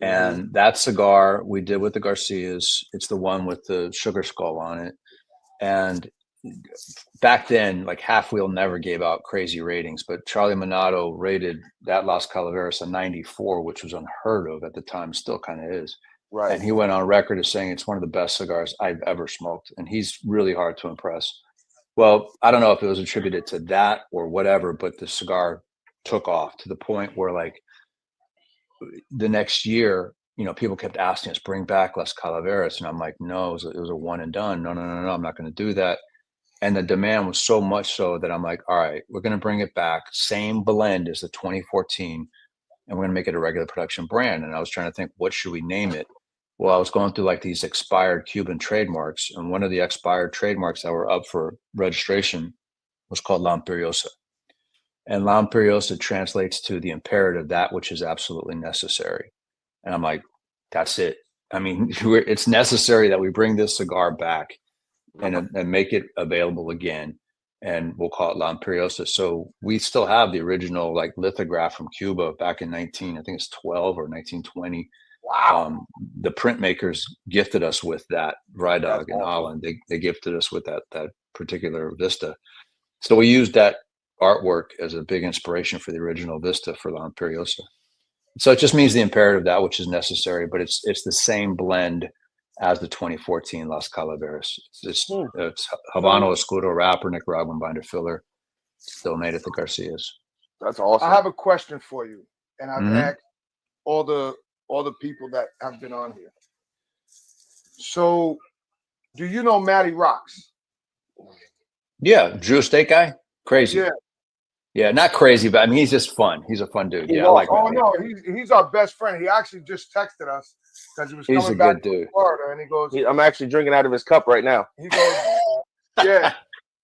And that cigar we did with the Garcias. It's the one with the sugar skull on it. And back then, like Half Wheel never gave out crazy ratings, but Charlie Minato rated that Las Calaveras a 94, which was unheard of at the time, still kind of is. Right. And he went on record as saying it's one of the best cigars I've ever smoked. And he's really hard to impress. Well, I don't know if it was attributed to that or whatever, but the cigar took off to the point where, like, the next year, people kept asking us, bring back Las Calaveras. And I'm like, no, it was a one and done. No, I'm not going to do that. And the demand was so much so that I'm like, all right, we're going to bring it back. Same blend as the 2014. And we're going to make it a regular production brand. And I was trying to think, what should we name it? Well, I was going through like these expired Cuban trademarks. And one of the expired trademarks that were up for registration was called La Imperiosa. And La Imperiosa translates to the imperative, that which is absolutely necessary. And I'm like, that's it. I mean, it's necessary that we bring this cigar back and make it available again. And we'll call it La Imperiosa. So we still have the original like lithograph from Cuba back in 1912 or 1920. Wow. The printmakers gifted us with that. Rydog in Holland, they gifted us with that particular vista. So we used that artwork as a big inspiration for the original Vista for La Imperiosa. So it just means the imperative, that which is necessary, but it's the same blend as the 2014 Las Calaveras. It's Habano Escudo wrapper, Nicaraguan binder filler, still made at the Garcias. That's awesome. I have a question for you, and I've Mhm. asked all the people that have been on here. So, do you know Matty Rocks? Yeah, Drew Estate guy, crazy. Yeah. Yeah, not crazy, but I mean, he's just fun. He's a fun dude. He's Yeah, I like Oh Matty. no, he's our best friend. He actually just texted us because he was He's coming a back good from dude. Florida, and he goes, I'm actually drinking out of his cup right now. he goes, yeah.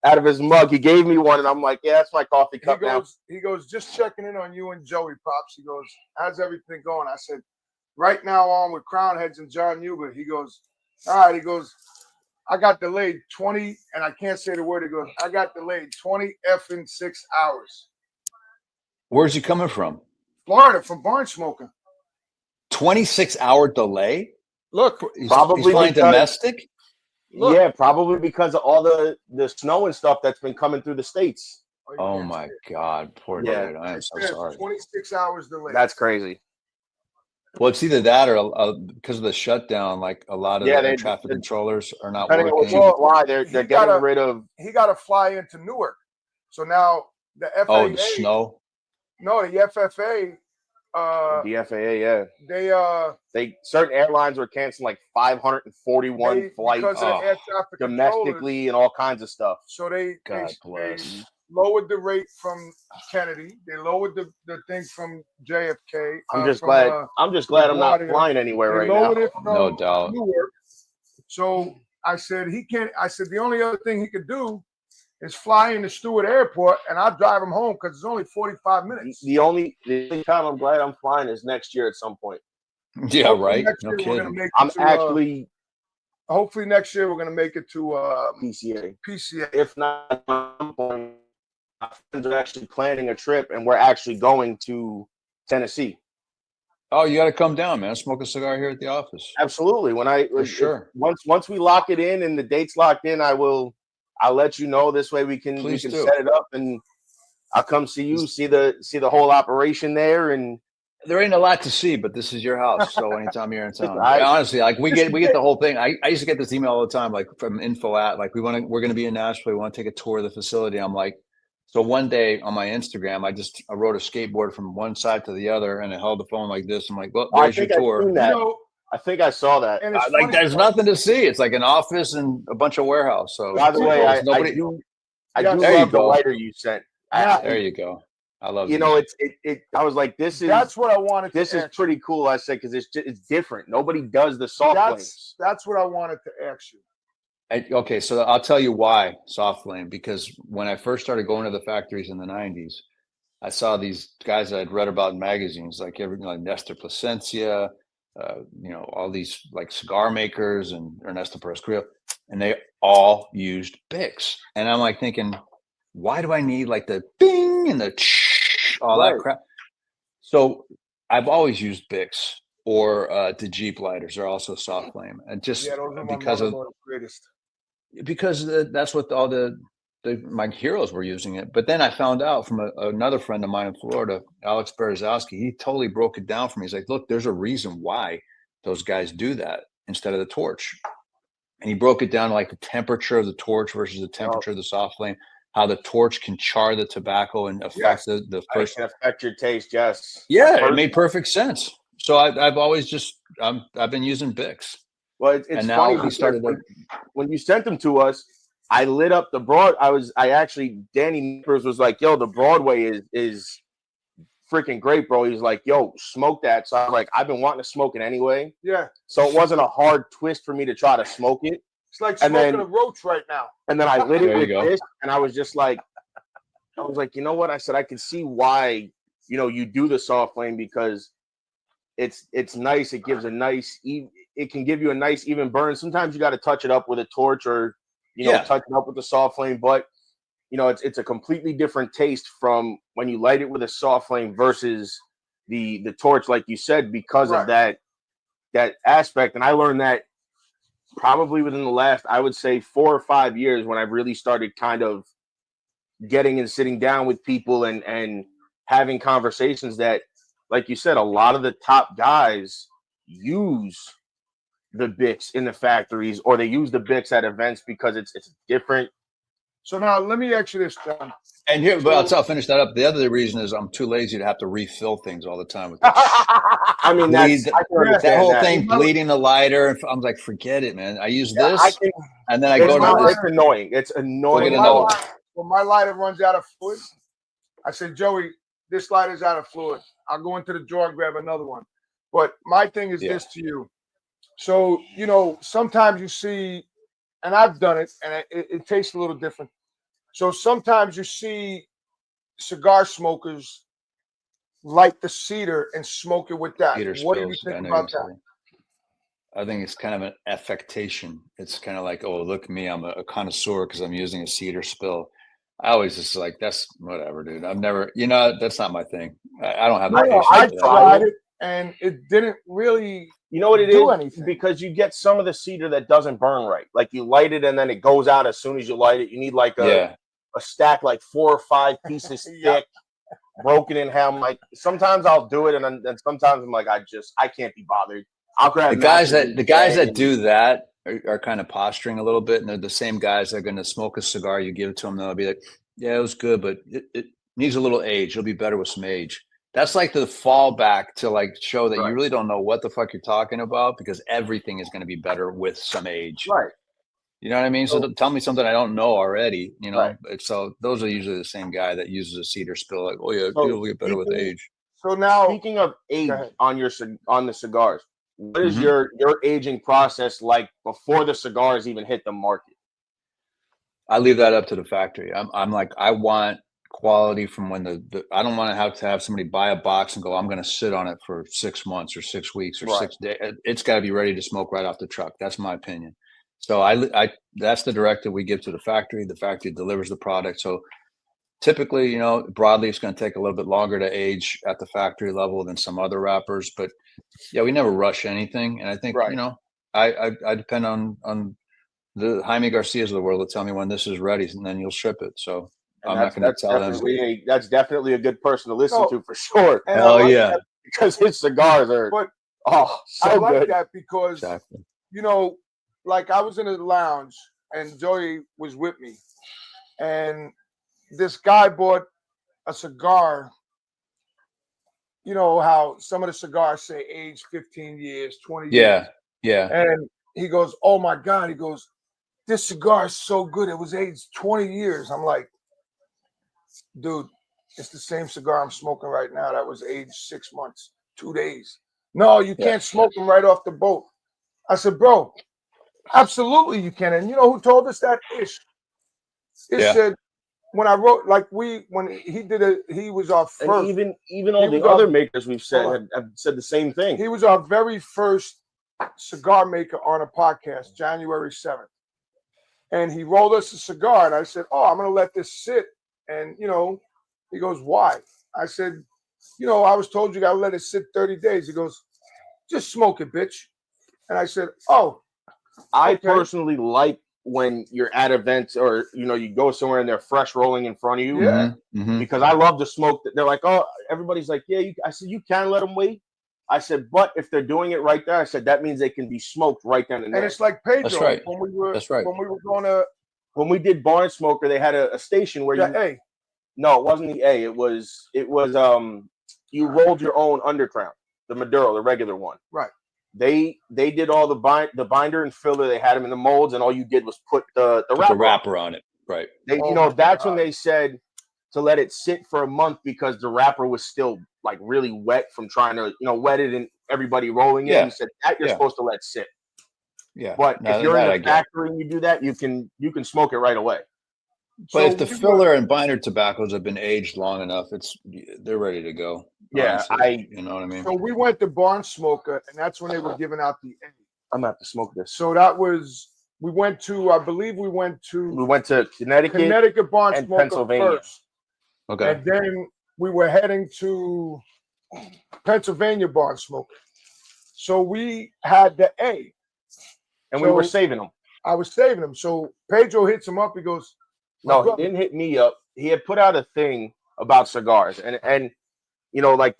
Out of his mug. He gave me one, and I'm like, yeah, that's my coffee cup now. He goes, just checking in on you and Joey, Pops. He goes, how's everything going? I said, right now on with Crown Heads and Jon Huber. He goes, all right. He goes, I got delayed 20, and I can't say the word. He goes, I got delayed 20 effing 6 hours. Where's he coming from? Florida, from barn smoking. 26-hour delay? Look, He's Probably flying because- domestic? Look. Yeah, probably because of all the snow and stuff that's been coming through the States. Oh my God, poor Yeah. dude. I am It so says sorry. 26 hours delayed. That's crazy. Well, it's either that or because of the shutdown, like a lot of Yeah, the air they- traffic controllers are not Depending on what working. you apply, they're He getting gotta- rid of. He got to fly into Newark. So now the FAA. Oh, the snow. No, the FFA. The FAA, yeah. They Certain airlines were canceling like 541 flights because of the air traffic domestically and all kinds of stuff. So they God bless. they lowered the rate from Kennedy. They lowered the thing from JFK. I'm just from, glad. I'm just glad I'm not LaGuardia. flying anywhere They right now. lowered it from No doubt. Newark. So I said he can't. I said the only other thing he could do is fly into Stewart Airport, and I'll drive him home because it's only 45 minutes. The only time I'm glad I'm flying is next year at some point. Yeah, Hopefully right. next No year we're gonna kidding. make it I'm to, actually hopefully next year we're gonna make it to PCA. PCA. If not, at some point, my friends are actually planning a trip, and we're actually going to Tennessee. Oh, you got to come down, man. Smoke a cigar here at the office. Absolutely. For sure. Once we lock it in and the date's locked in, I'll let you know. This way we can Please do. set it up, and I'll come see you, see the whole operation there. And There ain't a lot to see, but this is your house. So anytime you're in town, I- honestly, like we get the whole thing. I used to get this email all the time, like from info at like we're going to be in Nashville. We want to take a tour of the facility. I'm like, so one day on my Instagram, I rode a skateboard from one side to the other, and I held the phone like this. I'm like, well, I there's your think I've tour. seen that. You know, I think I saw that. and it's Like funny, there's nothing to see. It's like an office and a bunch of warehouse. So By the way, I nobody. do Yeah, love there you the go. lighter you sent. There you go. I love You know, it. I was like, that's what I wanted. this to is ask pretty cool. I said because it's different. Nobody does the soft flames. That's what I wanted to ask you. Okay, so I'll tell you why soft flame, because when I first started going to the factories in the 90s, I saw these guys that I'd read about in magazines, like like Nestor Plasencia, all these like cigar makers and Ernesto Perez Carrillo, and they all used Bics. And I'm like thinking, why do I need like the bing and the all that crap? So I've always used Bics or the Jeep lighters are also soft flame, and just Yeah, those are my because of mother-in-law's greatest. because that's what all my heroes were using it. But then I found out from another friend of mine in Florida, Alex Berezowski, he totally broke it down for me. He's like, look, there's a reason why those guys do that instead of the torch. And he broke it down to like the temperature of the torch versus the temperature of the soft flame, how the torch can char the tobacco and affect the first. It can affect your taste, yes. Yeah, it made perfect sense. So I've always I've been using Bics. Well, it's And funny now we started when you sent them to us. I lit up the Danny Nippers was like, yo, the Broadway is freaking great, bro. He's like, yo, smoke that. So I was like, I've been wanting to smoke it anyway. Yeah. So it wasn't a hard twist for me to try to smoke it. It's like And smoking then- a roach right now. And then I lit it There you with go. this, and I was just like, you know what? I said, I can see why, you do the soft flame because it's nice. It gives it can give you a nice even burn. Sometimes you got to touch it up with a torch or, touch it up with the soft flame, but it's a completely different taste from when you light it with a soft flame versus the torch, like you said, because of that aspect. And I learned that probably within the last, I would say 4 or 5 years when I've really started kind of getting and sitting down with people and having conversations that, like you said, a lot of the top guys use the Bics in the factories, or they use the Bics at events because it's different. So now let me ask you this, John. And here, but I'll finish that up. The other reason is I'm too lazy to have to refill things all the time with that. I mean, I can understand that whole that. thing, bleeding the lighter. I'm like, forget it, man. I use this, and then I it's go to this. It's annoying. It's annoying. When my lighter runs out of fluid, I said, Joey, this lighter's out of fluid. I'll go into the drawer and grab another one. But my thing is this to you. So, you know, sometimes you see, and I've done it, and it tastes a little different. So sometimes you see cigar smokers light the cedar and smoke it with that. Cedar What do you spills, think about that? I think it's kind of an affectation. It's kind of like, oh, look at me, I'm a connoisseur because I'm using a cedar spill. I always just like, that's whatever, dude. I've never, you know, that's not my thing. I don't have the patience. I tried it, and it didn't really. You know what it do is? Anything. Because you get some of the cedar that doesn't burn right. Like you light it and then it goes out as soon as you light it. You need like a stack, like 4 or 5 pieces thick, broken in half. I'm like, sometimes I'll do it, and then sometimes I'm like, I can't be bothered. I'll grab the guys that do that are kind of posturing a little bit, and they're the same guys that are going to smoke a cigar. You give it to them, they'll be like, yeah, it was good, but it needs a little age. It'll be better with some age. That's like the fallback to like show that you really don't know what the fuck you're talking about, because everything is going to be better with some age. Right. You know what I mean? So tell me something I don't know already, you know? Right. So those are usually the same guy that uses a cedar spill. Like, oh yeah, it'll get better with age. So now, speaking of age on the cigars, what is your aging process like before the cigars even hit the market? I leave that up to the factory. I'm like, I want quality from when I don't want to have somebody buy a box and go, I'm going to sit on it for 6 months or 6 weeks or 6 days. It's got to be ready to smoke right off the truck. That's my opinion. So I that's the directive we give to the factory. The factory delivers the product. So typically, you know, broadly, it's going to take a little bit longer to age at the factory level than some other wrappers. But yeah, we never rush anything. And I think, you know, I depend on the Jaime Garcias of the world to tell me when this is ready, and then you'll ship it. So I'm not going to tell them. That's definitely a good person to listen to for sure. Hell yeah. Because his cigars are I like good. that because, you know, like I was in a lounge and Joey was with me, and this guy bought a cigar. You know how some of the cigars say age 15 years, 20 years. Yeah. And he goes, oh my God. He goes, this cigar is so good. It was aged 20 years. I'm like, dude, it's the same cigar I'm smoking right now that was aged 6 months, 2 days. No, you can't smoke them right off the boat. I said, bro, absolutely you can. And you know who told us that? Ish. Ish said, when I wrote, when he did it, he was our first. And even all the other makers we've said have said the same thing. He was our very first cigar maker on a podcast, January 7th. And he rolled us a cigar, and I said, oh, I'm going to let this sit. And, you know, he goes, why? I said, you know, I was told you got to let it sit 30 days. He goes, just smoke it, bitch. And I said, oh. I personally like when you're at events or, you know, you go somewhere and they're fresh rolling in front of you. Yeah. Because I love the smoke. They're like, oh, everybody's like, yeah. I said, you can let them wait. I said, but if they're doing it right there, I said, that means they can be smoked right then and there. And it's like Pedro. That's right. When we were going to, when we did Barn Smoker, they had a station where no, it wasn't the A. It was you rolled your own undercrown, the Maduro, the regular one. Right. They did all the binder and filler. They had them in the molds, and all you did was put the wrapper on it. Right. That's when they said to let it sit for a month because the wrapper was still like really wet from trying to, you know, wet it and everybody rolling it. He said that you're supposed to let sit. Yeah. But if you're in the factory and you do that, you can smoke it right away. But if the filler and binder tobaccos have been aged long enough, they're ready to go. Yeah, honestly, you know what I mean? So we went to Barn Smoker, and that's when they were giving out the A. I'm going to have to smoke this. So that was, we went to Connecticut Barn and Smoker Pennsylvania first. Okay. And then we were heading to Pennsylvania Barn Smoker. So we had the A. And we were saving them. I was saving them. So Pedro hits him up. He goes, no, he didn't hit me up. had put out a thing about cigars, and you know, like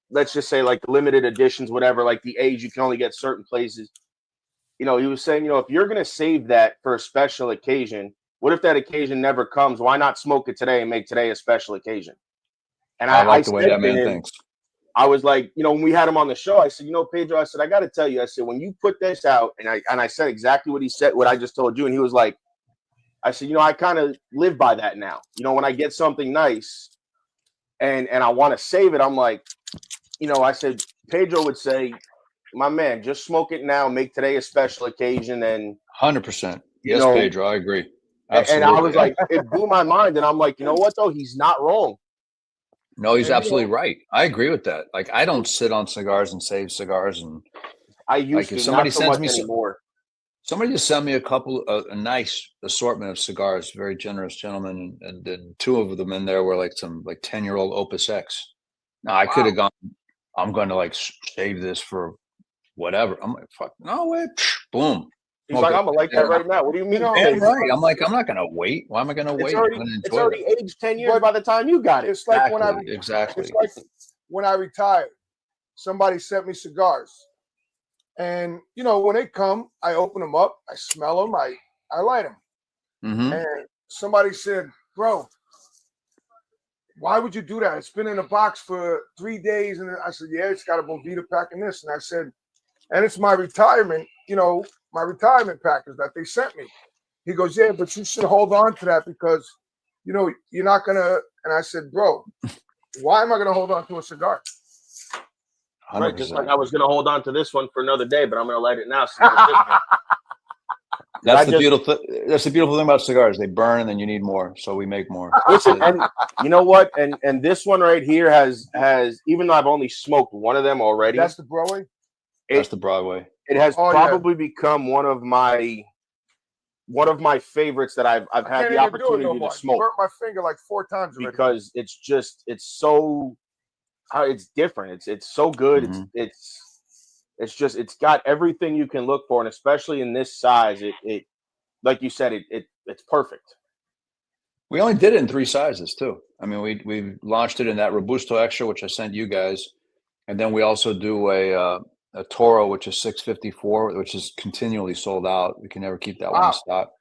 let's just say like the limited editions, whatever, like the age you can only get certain places. You know, he was saying, you know, if you're gonna save that for a special occasion, what if that occasion never comes? Why not smoke it today and make today a special occasion? And I like the said way that to man him, thinks. I was like, you know, when we had him on the show, I said, you know, Pedro, I said, I got to tell you, I said, when you put this out, and I said exactly what he said, what I just told you, and he was like, I said, you know, I kind of live by that now. You know, when I get something nice, and I want to save it, I'm like, you know, I said, Pedro would say, my man, just smoke it now, make today a special occasion, and 100%. you Yes, know, Pedro, I agree. And I was Absolutely. like, it blew my mind, and I'm like, you know what though, he's not wrong. No, he's And, absolutely right. I agree with that. Like, I don't sit on cigars and save cigars, and I used like if to, somebody not so sends much me anymore. somebody just sent me a nice assortment of cigars, very generous gentleman, and then two of them in there were like some like 10-year-old Opus X. Now I could have gone, I'm going to like save this for whatever. I'm like, fuck, no way, boom. He's like, I'm gonna like that right now. What do you mean? Damn right. I'm like, I'm not gonna wait. Why am I gonna wait? It's already aged 10 years by the time you got it. It's like when I exactly. It's like when I retired. Somebody sent me cigars, and you know when they come, I open them up, I smell them, I light them, and somebody said, "Bro, why would you do that? It's been in a box for 3 days." And I said, "Yeah, it's got a Bovita pack in this," and I said, "And it's my retirement, you know, my retirement package that they sent me." He goes, "Yeah, but you should hold on to that because, you know, you're not gonna." And I said, "Bro, why am I gonna hold on to a cigar?" 100%. Right, just like I was gonna hold on to this one for another day, but I'm gonna light it now. That's the beautiful thing about cigars. They burn, and then you need more, so we make more. Listen, and you know what? And this one right here has even though I've only smoked one of them already. That's the Broadway. That's the Broadway. It has probably become one of my favorites that I've had the opportunity to smoke. I burnt my finger like 4 times already. Because it's so it's different. It's so good. It's got everything you can look for, and especially in this size, it like you said, it's perfect. We only did it in 3 sizes too. I mean, we launched it in that Robusto Extra, which I sent you guys, and then we also do a Toro, which is 654, which is continually sold out. We can never keep that one in stock.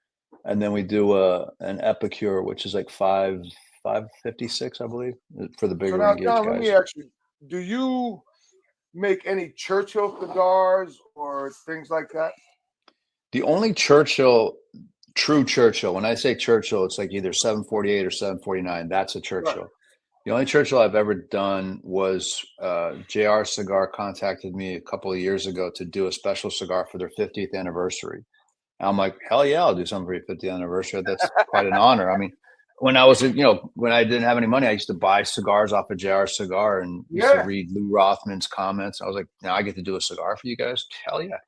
And then we do an Epicure, which is like 556, I believe, for the bigger engaged John, guys. let me ask you: do you make any Churchill cigars or things like that? The only Churchill, true Churchill, when I say Churchill, it's like either 748 or 749. That's a Churchill. Right. The only Churchill I've ever done was JR Cigar contacted me a couple of years ago to do a special cigar for their 50th anniversary. And I'm like, hell yeah, I'll do something for your 50th anniversary. That's quite an honor. I mean, when I was, when I didn't have any money, I used to buy cigars off of JR Cigar and used to read Lou Rothman's comments. I was like, now I get to do a cigar for you guys. Hell yeah.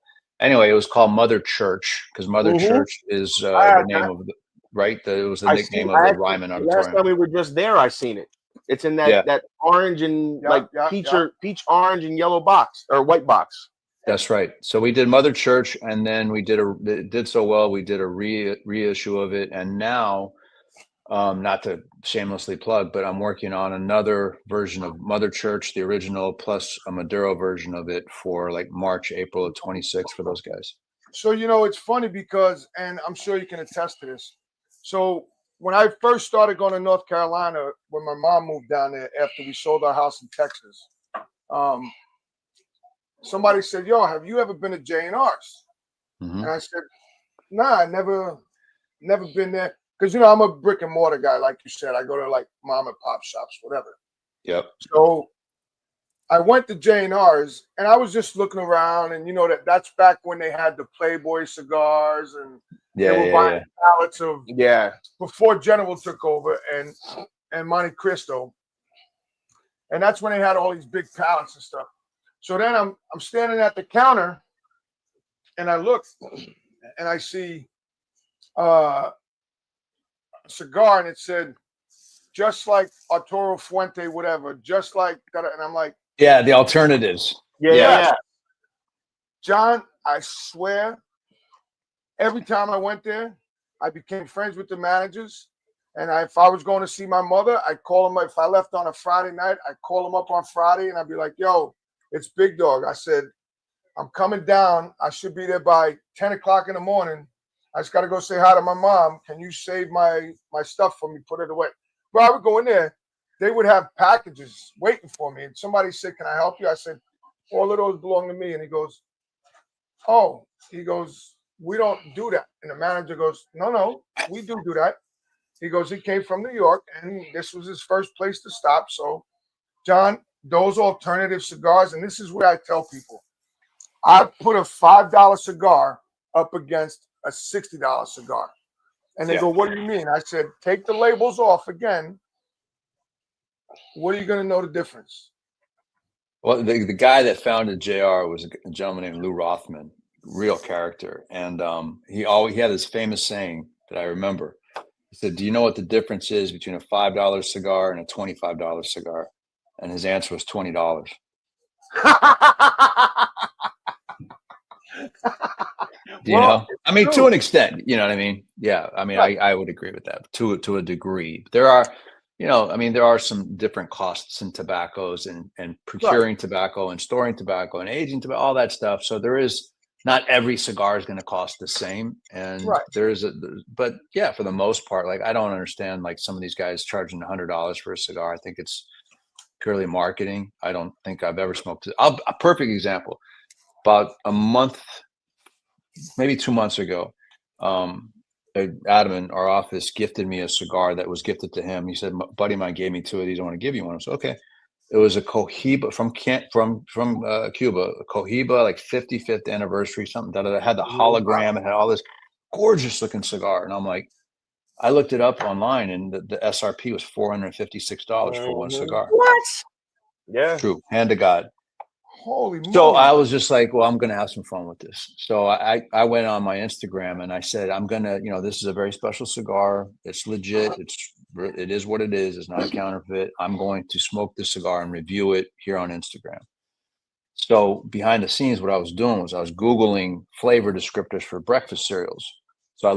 Anyway, it was called Mother Church because Mother Church is the name of the, right? It was the nickname of the Ryman Auditorium. Last time we were just there, I seen it. It's in that orange and peach orange and yellow box or white box. That's right. So we did Mother Church, and then it did so well. We did a reissue of it, and now, not to shamelessly plug, but I'm working on another version of Mother Church, the original, plus a Maduro version of it for like March, April of 26 for those guys. So it's funny because, and I'm sure you can attest to this. So when I first started going to North Carolina, when my mom moved down there after we sold our house in Texas, somebody said, "Yo, have you ever been to J&R's?" And I said, "Nah, I never been there." Because, I'm a brick and mortar guy, like you said. I go to like mom and pop shops, whatever. Yep. So I went to J&R's and I was just looking around, and that's back when they had the Playboy cigars, and they were buying pallets of before General took over and Monte Cristo. And that's when they had all these big pallets and stuff. So then I'm standing at the counter and I look and I see a cigar, and it said, just like Arturo Fuente, whatever, just like that. And I'm like, yeah, the alternatives. Yeah. John, I swear, every time I went there, I became friends with the managers. And if I was going to see my mother, I'd call him. If I left on a Friday night, I'd call him up on Friday and I'd be like, yo, it's Big Dog. I said, I'm coming down. I should be there by 10 o'clock in the morning. I just got to go say hi to my mom. Can you save my stuff for me? Put it away. Bro, I would go in there. They would have packages waiting for me. And somebody said, can I help you? I said, all of those belong to me. And he goes, oh, we don't do that. And the manager goes, no, we do that. He goes, he came from New York, and this was his first place to stop. So, John, those alternative cigars, and this is where I tell people, I put a $5 cigar up against a $60 cigar. And they go, what do you mean? I said, take the labels off again. What are you going to know the difference? Well, the guy that founded JR was a gentleman named Lou Rothman, real character. And he had this famous saying that I remember. He said, do you know what the difference is between a $5 cigar and a $25 cigar? And his answer was $20. Do you know? I mean, to an extent, you know what I mean? Yeah. I mean, right. I would agree with that to a degree. There are, there are some different costs in tobaccos and procuring tobacco and storing tobacco and aging tobacco, all that stuff. So there is, not every cigar is going to cost the same. And but yeah, for the most part, like, I don't understand, like, some of these guys charging $100 for a cigar. I think it's purely marketing. I don't think I've ever smoked it. A perfect example, about a month, maybe 2 months ago, Adam in our office gifted me a cigar that was gifted to him. He said, buddy of mine gave me 2 of these. I want to give you one. I said, okay. It was a Cohiba from Cuba, a Cohiba, like 55th anniversary, something that had the hologram. It had all this gorgeous looking cigar. And I'm like, I looked it up online, and the SRP was $456 for one cigar. What? Yeah. True. Hand to God. Holy moly. So I was just like, well, I'm going to have some fun with this. So I went on my Instagram and I said, I'm going to, this is a very special cigar. It's legit. It is what it is. It's not a counterfeit. I'm going to smoke this cigar and review it here on Instagram. So behind the scenes, what I was doing was I was Googling flavor descriptors for breakfast cereals. So I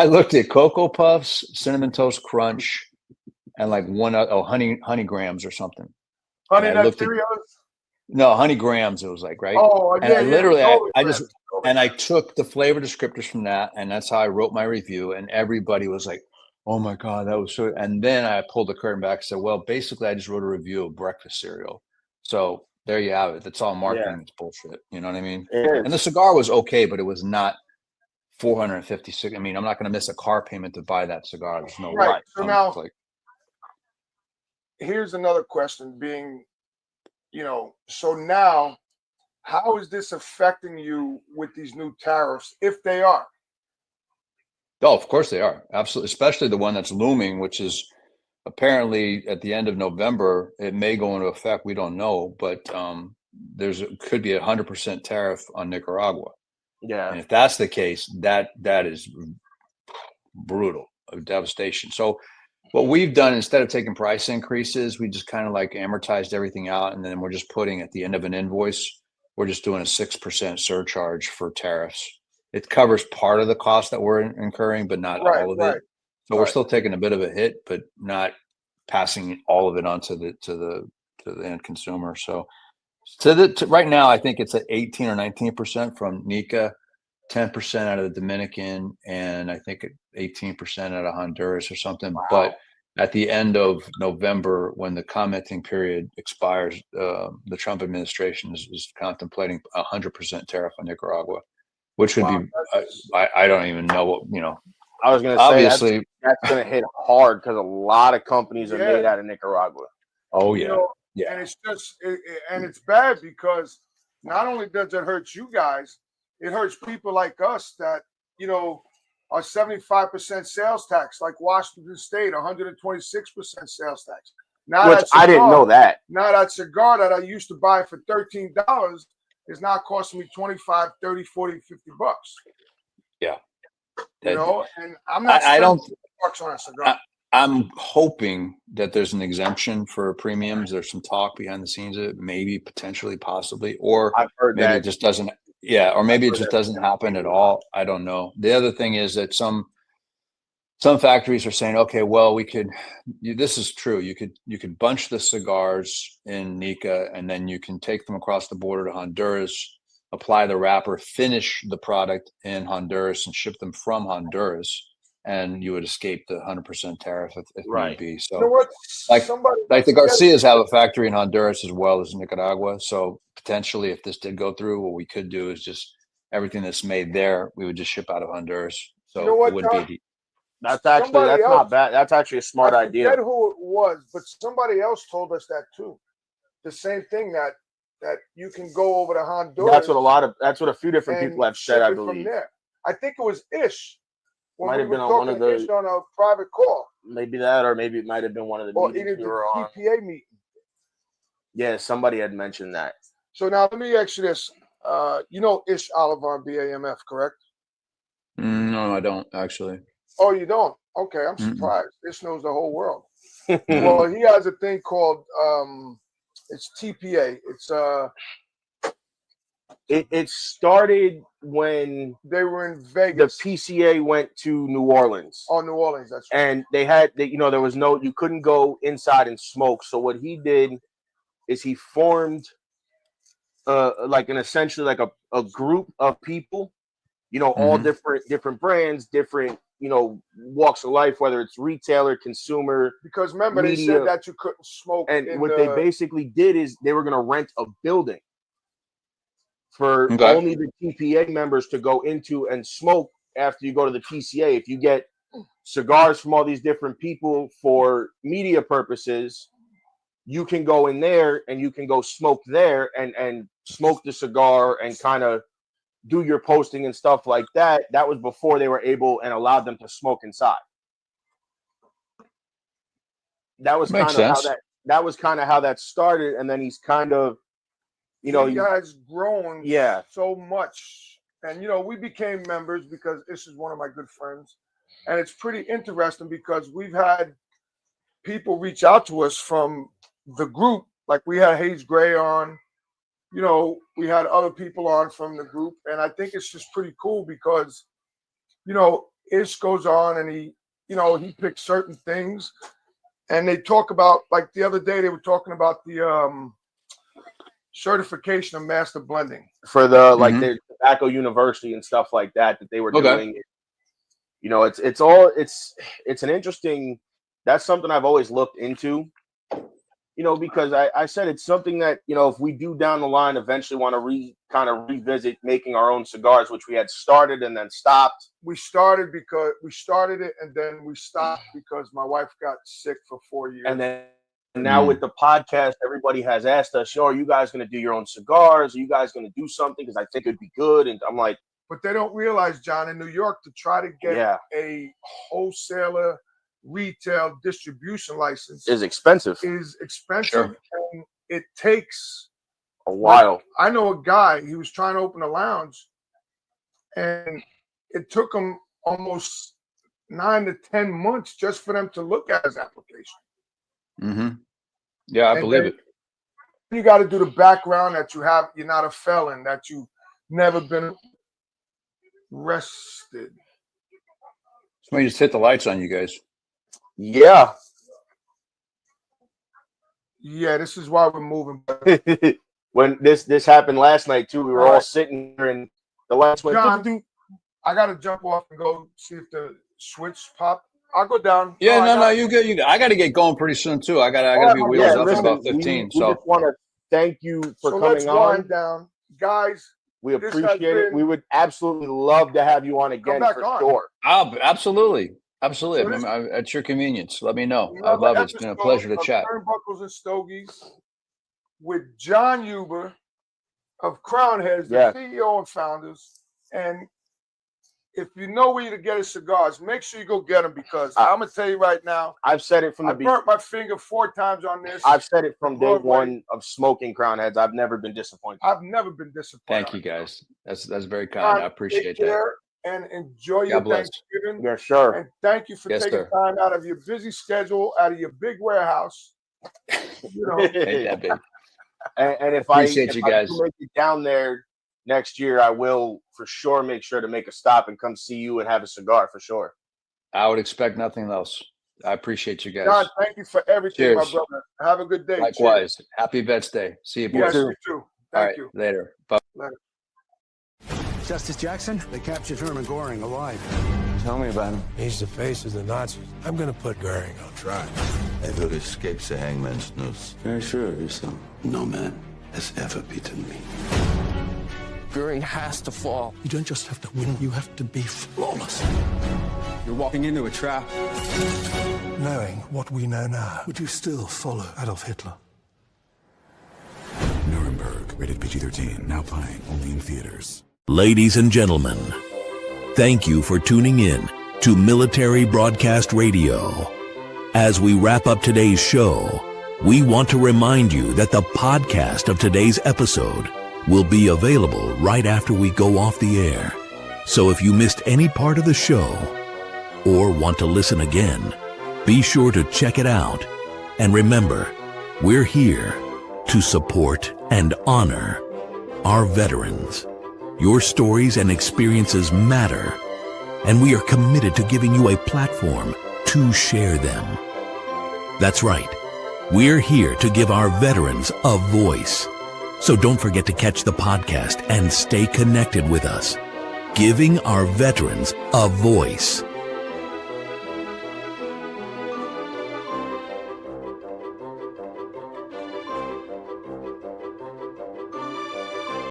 looked at Cocoa Puffs, Cinnamon Toast Crunch, and like honey grams or something. Honey Nut Cheerios? No, Honey Grams, it was like, right? Oh, and I took the flavor descriptors from that, and that's how I wrote my review, and everybody was like, oh my God, that was so. And then I pulled the curtain back and said, well, basically I just wrote a review of breakfast cereal. So there you have it. That's all marketing. It's bullshit. You know what I mean? And the cigar was okay, but it was not $456. I mean, I'm not going to miss a car payment to buy that cigar. There's no way. So now, here's another question being, so now, how is this affecting you with these new tariffs, if they are? Oh, of course they are. Absolutely. Especially the one that's looming, which is apparently at the end of November. It may go into effect. We don't know, but could be 100% tariff on Nicaragua. Yeah. And if that's the case, that is brutal, a devastation. So what we've done, instead of taking price increases, we just kind of like amortized everything out. And then we're just putting at the end of an invoice, we're just doing a 6% surcharge for tariffs. It covers part of the cost that we're incurring, but not all of it. So we're still taking a bit of a hit, but not passing all of it on to the end consumer. So right now, I think it's at 18 or 19% from NICA, 10% out of the Dominican, and I think 18% out of Honduras or something. Wow. But at the end of November, when the commenting period expires, the Trump administration is contemplating 100% tariff on Nicaragua, which would be, I don't even know what, I was going to say, obviously, that's going to hit hard because a lot of companies are made out of Nicaragua. Oh, yeah. And it's just, and it's bad because not only does it hurt you guys, it hurts people like us that, are 75% sales tax, like Washington State, 126% sales tax. Now Which I didn't know that. Now that cigar that I used to buy for $13 is now costing me 25, 30, 40, 50 bucks. Yeah. And I'm not spending bucks on a cigar. I'm hoping that there's an exemption for premiums. There's some talk behind the scenes of it, maybe, potentially, possibly, or I've heard maybe that. It just doesn't. Yeah, or maybe it just doesn't happen at all. I don't know. The other thing is that some Some factories are saying, okay, well, this is true. You could bunch the cigars in Nica, and then you can take them across the border to Honduras, apply the wrapper, finish the product in Honduras, and ship them from Honduras, and you would escape the 100% tariff if need be. So, You know what? like the Garcias have a factory in Honduras as well as Nicaragua. So potentially, if this did go through, what we could do is just everything that's made there, we would just ship out of Honduras. So You know what, it wouldn't John? be. That's Somebody not bad. That's actually a smart I idea. forget who it was, but somebody else told us that too. The same thing that you can go over to Honduras. That's what a few different people have said, I believe. From there. I think it was Ish. When Might we have been were on one of talking to Ish on a private call. Maybe that, or maybe it might have been one of the Or meetings either we were the on. TPA meeting. Yeah, somebody had mentioned that. So now let me ask you this. You know Ish Oliver on BAMF, correct? No, I don't actually. Oh, you don't? Okay, I'm surprised. Ish knows the whole world. Well, he has a thing called it's TPA. It's It started when they were in Vegas. The PCA went to New Orleans. Oh, New Orleans, that's right. And there was you couldn't go inside and smoke. So what he did is he formed essentially like a group of people, all different brands, different, walks of life, whether it's retailer, consumer. Because remember, media. they said that you couldn't smoke. And what they basically did is they were going to rent a building for only the TPA members to go into and smoke after you go to the PCA. If you get cigars from all these different people for media purposes, you can go in there and you can go smoke there and smoke the cigar and kind of do your posting and stuff like that. That was before they were able and allowed them to smoke inside. That was kind of how that started. And then he's kind of, he has grown so much. And, we became members because this is one of my good friends. And it's pretty interesting because we've had people reach out to us from the group. Like we had Hayes Gray on, we had other people on from the group. And I think it's just pretty cool because, Ish goes on and he picks certain things. And they talk about, like the other day, they were talking about the certification of master blending for the the Tobacco University and stuff like that they were doing. It's an interesting. That's something I've always looked into. Because I said it's something that if we do down the line eventually want to revisit making our own cigars, which we had started and then stopped. We started it and then we stopped because my wife got sick for 4 years. And then now with the podcast, everybody has asked us, are you guys going to do your own cigars? Are you guys going to do something? Because I think it'd be good. And I'm like, but they don't realize, John, in New York, to try to get a wholesaler retail distribution license is expensive. Sure. And it takes a while. I know a guy, he was trying to open a lounge and it took him almost 9 to 10 months just for them to look at his application. Yeah, I believe it. You got to do the background that you're not a felon, that you've never been arrested. Somebody just hit the lights on you guys. Yeah. Yeah, this is why we're moving. When this happened last night too, we were all sitting here and the lights went. John, I gotta jump off and go see if the switch popped. I'll go down. Yeah, no, you good. I got to get going pretty soon too. I gotta be wheels up in about 15. We just want to thank you for coming let's on. wind down, guys. We appreciate it. We would absolutely love to have you on again for sure. Absolutely. At your convenience. Let me know. I'd love it. It's been a pleasure to chat. Turnbuckles and Stogies with Jon Huber of Crown Heads, the CEO and founders. And if you know where to get his cigars, make sure you go get them because I'm gonna tell you right now. I've said it from the beginning. I burnt my finger 4 times on this. I've said it from day one of smoking Crown Heads. I've never been disappointed. I've never been disappointed. Thank you, guys. That's very kind. I appreciate that. And enjoy your Thanksgiving. Yeah, sure. And thank you for taking time out of your busy schedule, out of your big warehouse. Ain't that big. And if appreciate you guys. Make it down there next year, I will for sure make sure to make a stop and come see you and have a cigar for sure. I would expect nothing else. I appreciate you guys. John, thank you for everything, Cheers. my brother. Have a good day. Likewise. Cheers. Happy Vets Day. See you, boys. Yes, you too. All Thank right, you. later. Bye. Later. Justice Jackson, they captured Herman Goring alive. Tell me about him. He's the face of the Nazis. I'm going to put Goring on trial. Ever escapes the hangman's noose. Very sure of yourself. No man has ever beaten me. Goring has to fall. You don't just have to win, you have to be flawless. You're walking into a trap. Knowing what we know now, would you still follow Adolf Hitler? Nuremberg, rated PG-13, now playing only in theaters. Ladies and gentlemen, thank you for tuning in to Military Broadcast Radio. As we wrap up today's show, we want to remind you that the podcast of today's episode will be available right after we go off the air. So if you missed any part of the show or want to listen again, be sure to check it out. And remember, we're here to support and honor our veterans. Your stories and experiences matter, and we are committed to giving you a platform to share them. That's right. We're here to give our veterans a voice. So don't forget to catch the podcast and stay connected with us. Giving our veterans a voice.